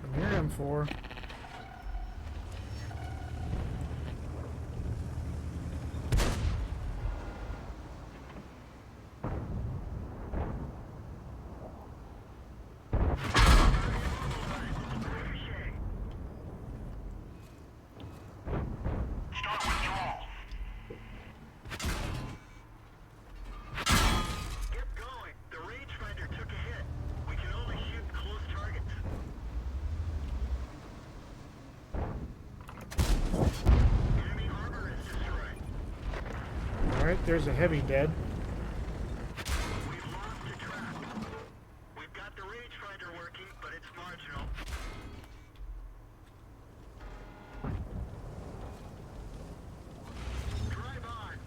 Come here, M4. Get going. The rangefinder took a hit. We can only shoot close targets. Enemy armor is destroyed. Alright, there's a heavy dead. We've lost the track. We've got the rangefinder working, but it's marginal. Drive on.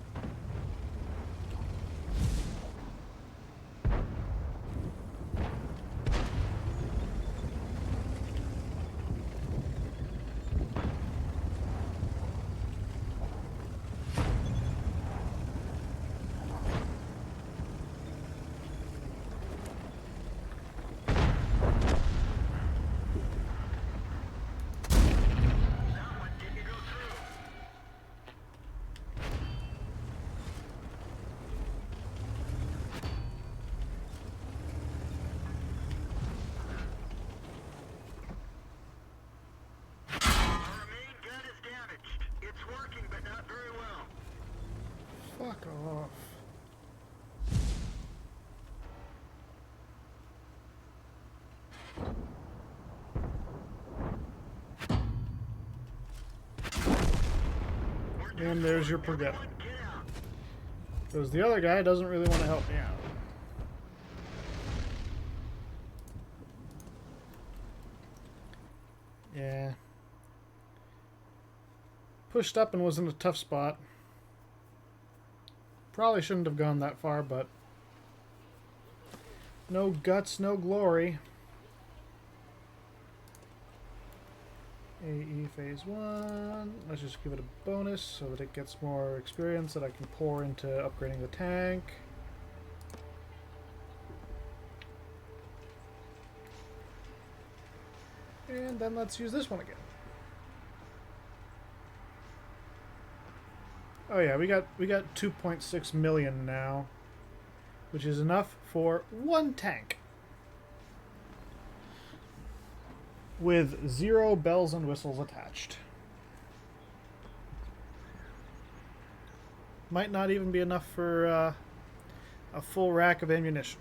That one didn't go through. Our main gun is damaged. It's working, but not very well. Fuck off. And there's your Spaghetto. Everyone get out. Because the other guy doesn't really want to help me out. Yeah. Pushed up and was in a tough spot. Probably shouldn't have gone that far, but no guts, no glory. AE phase 1. Let's just give it a bonus so that it gets more experience that I can pour into upgrading the tank. And then let's use this one again. Oh yeah, we got 2.6 million now, which is enough for one tank. With 0 bells and whistles attached. Might not even be enough for a full rack of ammunition.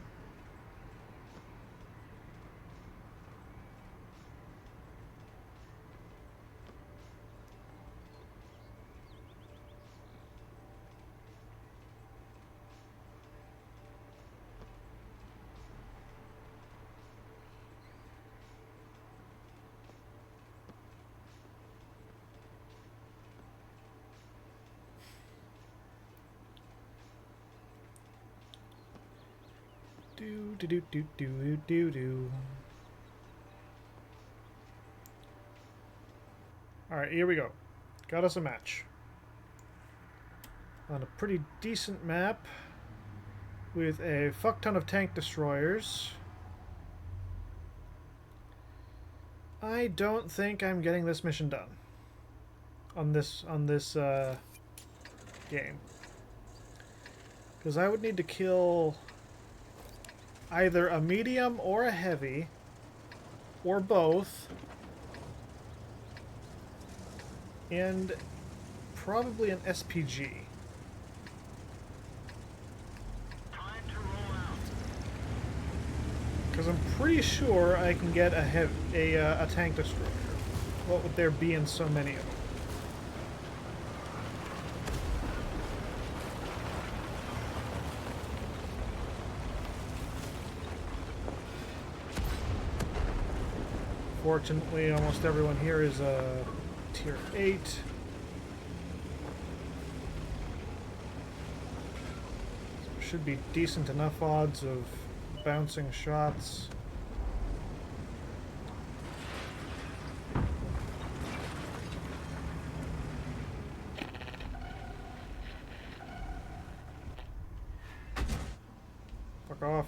Do do do do do do do. Alright, here we go. Got us a match. On a pretty decent map. with a fuck ton of tank destroyers. I don't think I'm getting this mission done on this game, because I would need to kill either a medium or a heavy, or both, and probably an SPG. Time to roll out. Because I'm pretty sure I can get a tank destroyer. What would there be in so many of them? Fortunately, almost everyone here is a tier 8. Should be decent enough odds of bouncing shots. Fuck off.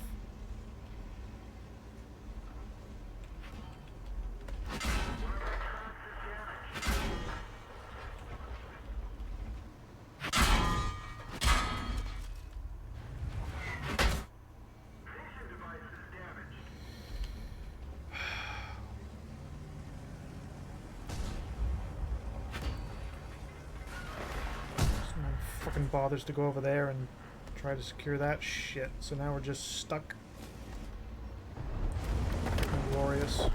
Fucking bothers to go over there and try to secure that shit. So now we're just stuck. Glorious.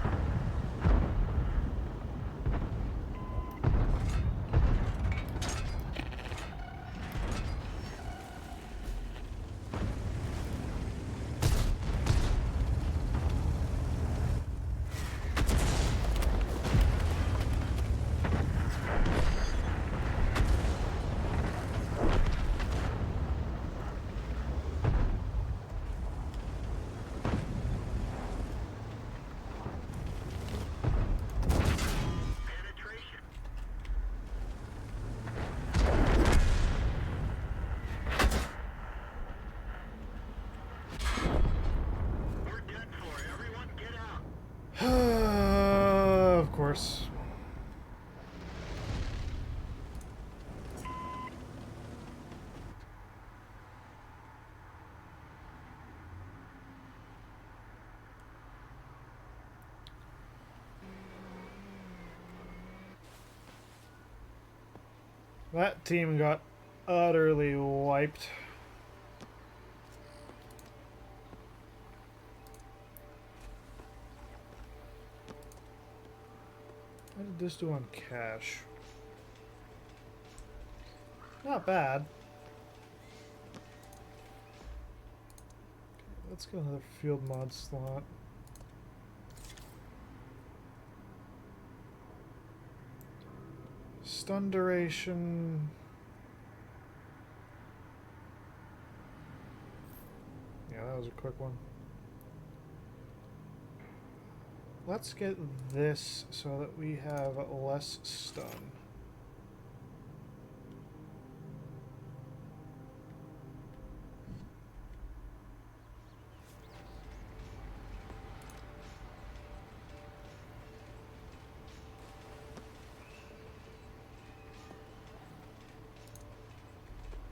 Of course. That team got utterly wiped. How did this do on cash? Not bad. Let's get another field mod slot. Stun duration. Yeah, that was a quick one. Let's get this so that we have less stun.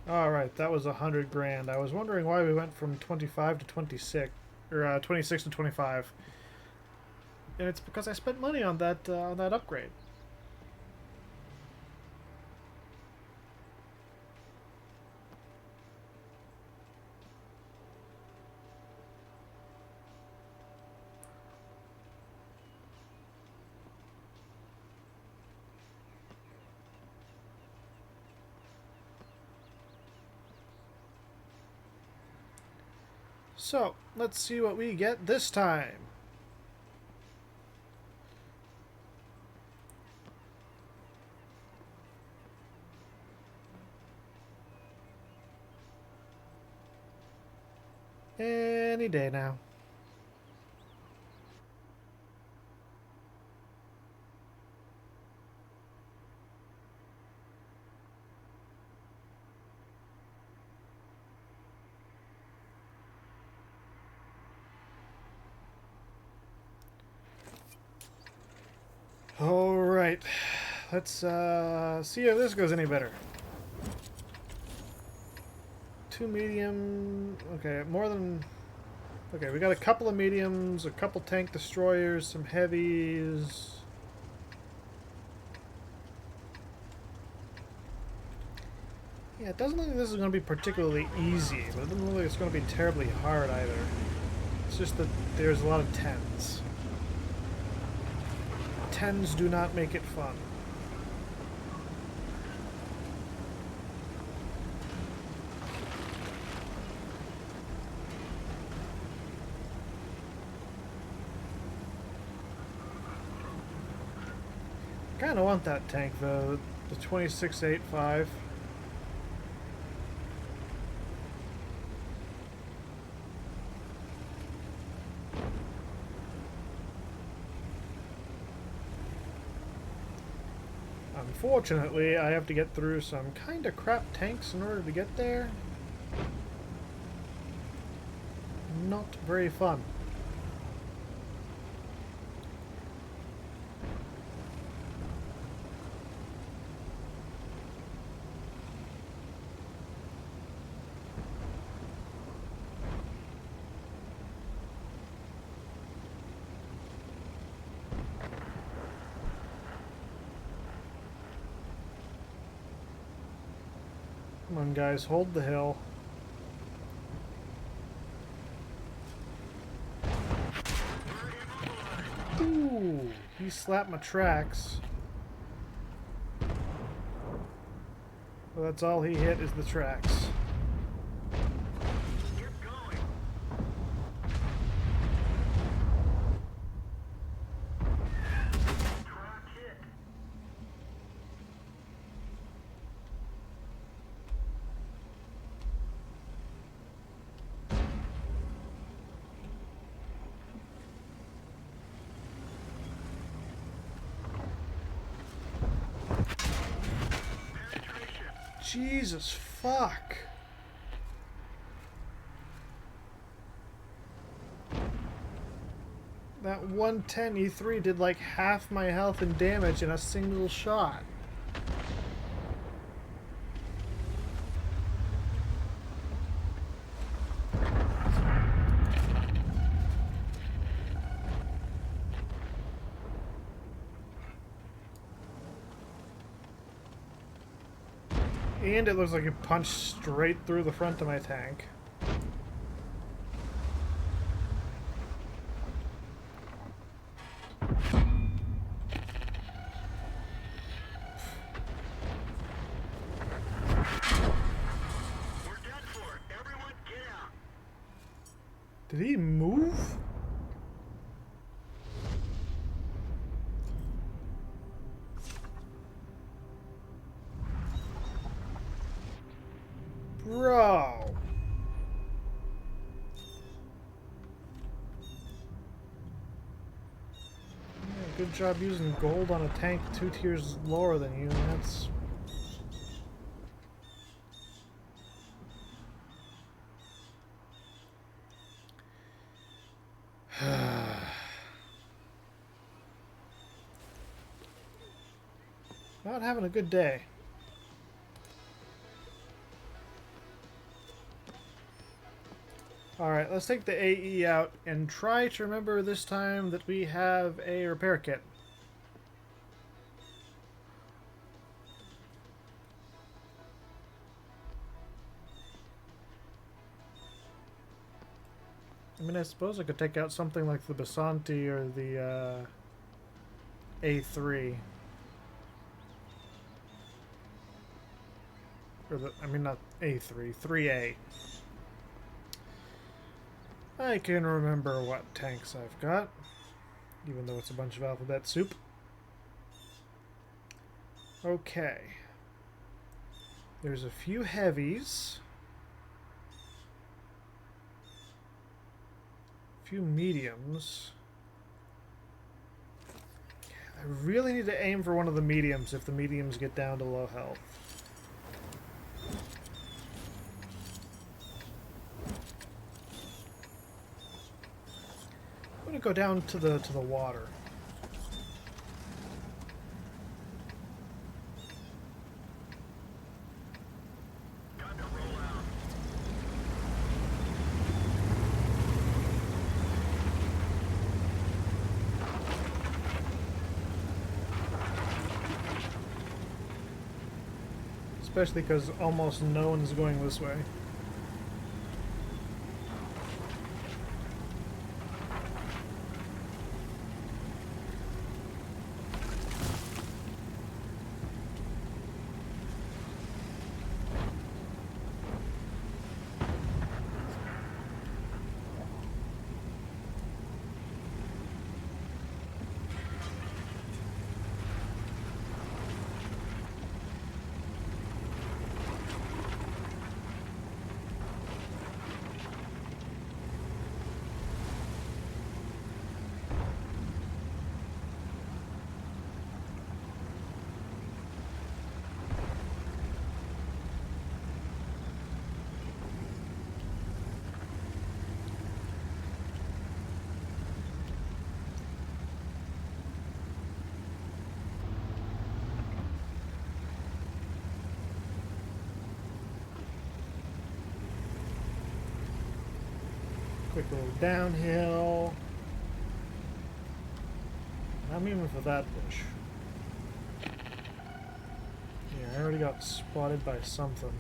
Alright, that was 100 grand. I was wondering why we went from 25 to 26, or 26 to 25. And it's because I spent money on that upgrade. So, let's see what we get this time. Any day now. Alright, let's see if this goes any better. 2 medium... Okay, more than... Okay, we got a couple of mediums, a couple tank destroyers, some heavies... Yeah, it doesn't look like this is going to be particularly easy, but it doesn't look like it's going to be terribly hard either. It's just that there's a lot of 10s. 10s do not make it fun. I kind of want that tank though, the 2685. Unfortunately, I have to get through some kind of crap tanks in order to get there. Not very fun. Come on, guys, hold the hill. Ooh, he slapped my tracks. Well, that's all he hit is the tracks. Keep going. Track hit. Jesus fuck. That 110 E3 did like half my health and damage in a single shot. And it looks like it punched straight through the front of my tank. We're done for. Everyone get out. Did he move? Bro. Yeah, good job using gold on a tank 2 tiers lower than you. That's... Not having a good day. Alright, let's take the AE out and try to remember this time that we have a repair kit. I mean, I suppose I could take out something like the Basanti or the A3. Or the, I mean, not A3, 3A. I can remember what tanks I've got, even though it's a bunch of alphabet soup. Okay. There's a few heavies. A few mediums. I really need to aim for one of the mediums if the mediums get down to low health. I'm gonna go down to the water. Especially because almost no one's going this way. Quick little downhill. I'm aiming for that bush. Yeah, I already got spotted by something.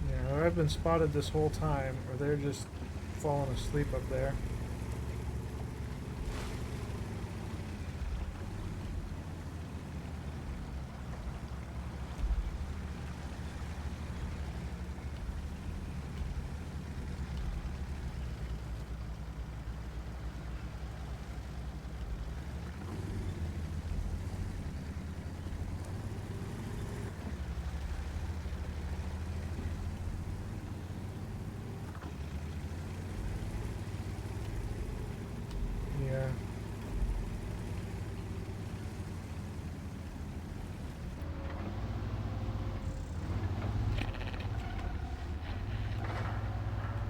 Yeah, or I've been spotted this whole time, or they're just falling asleep up there.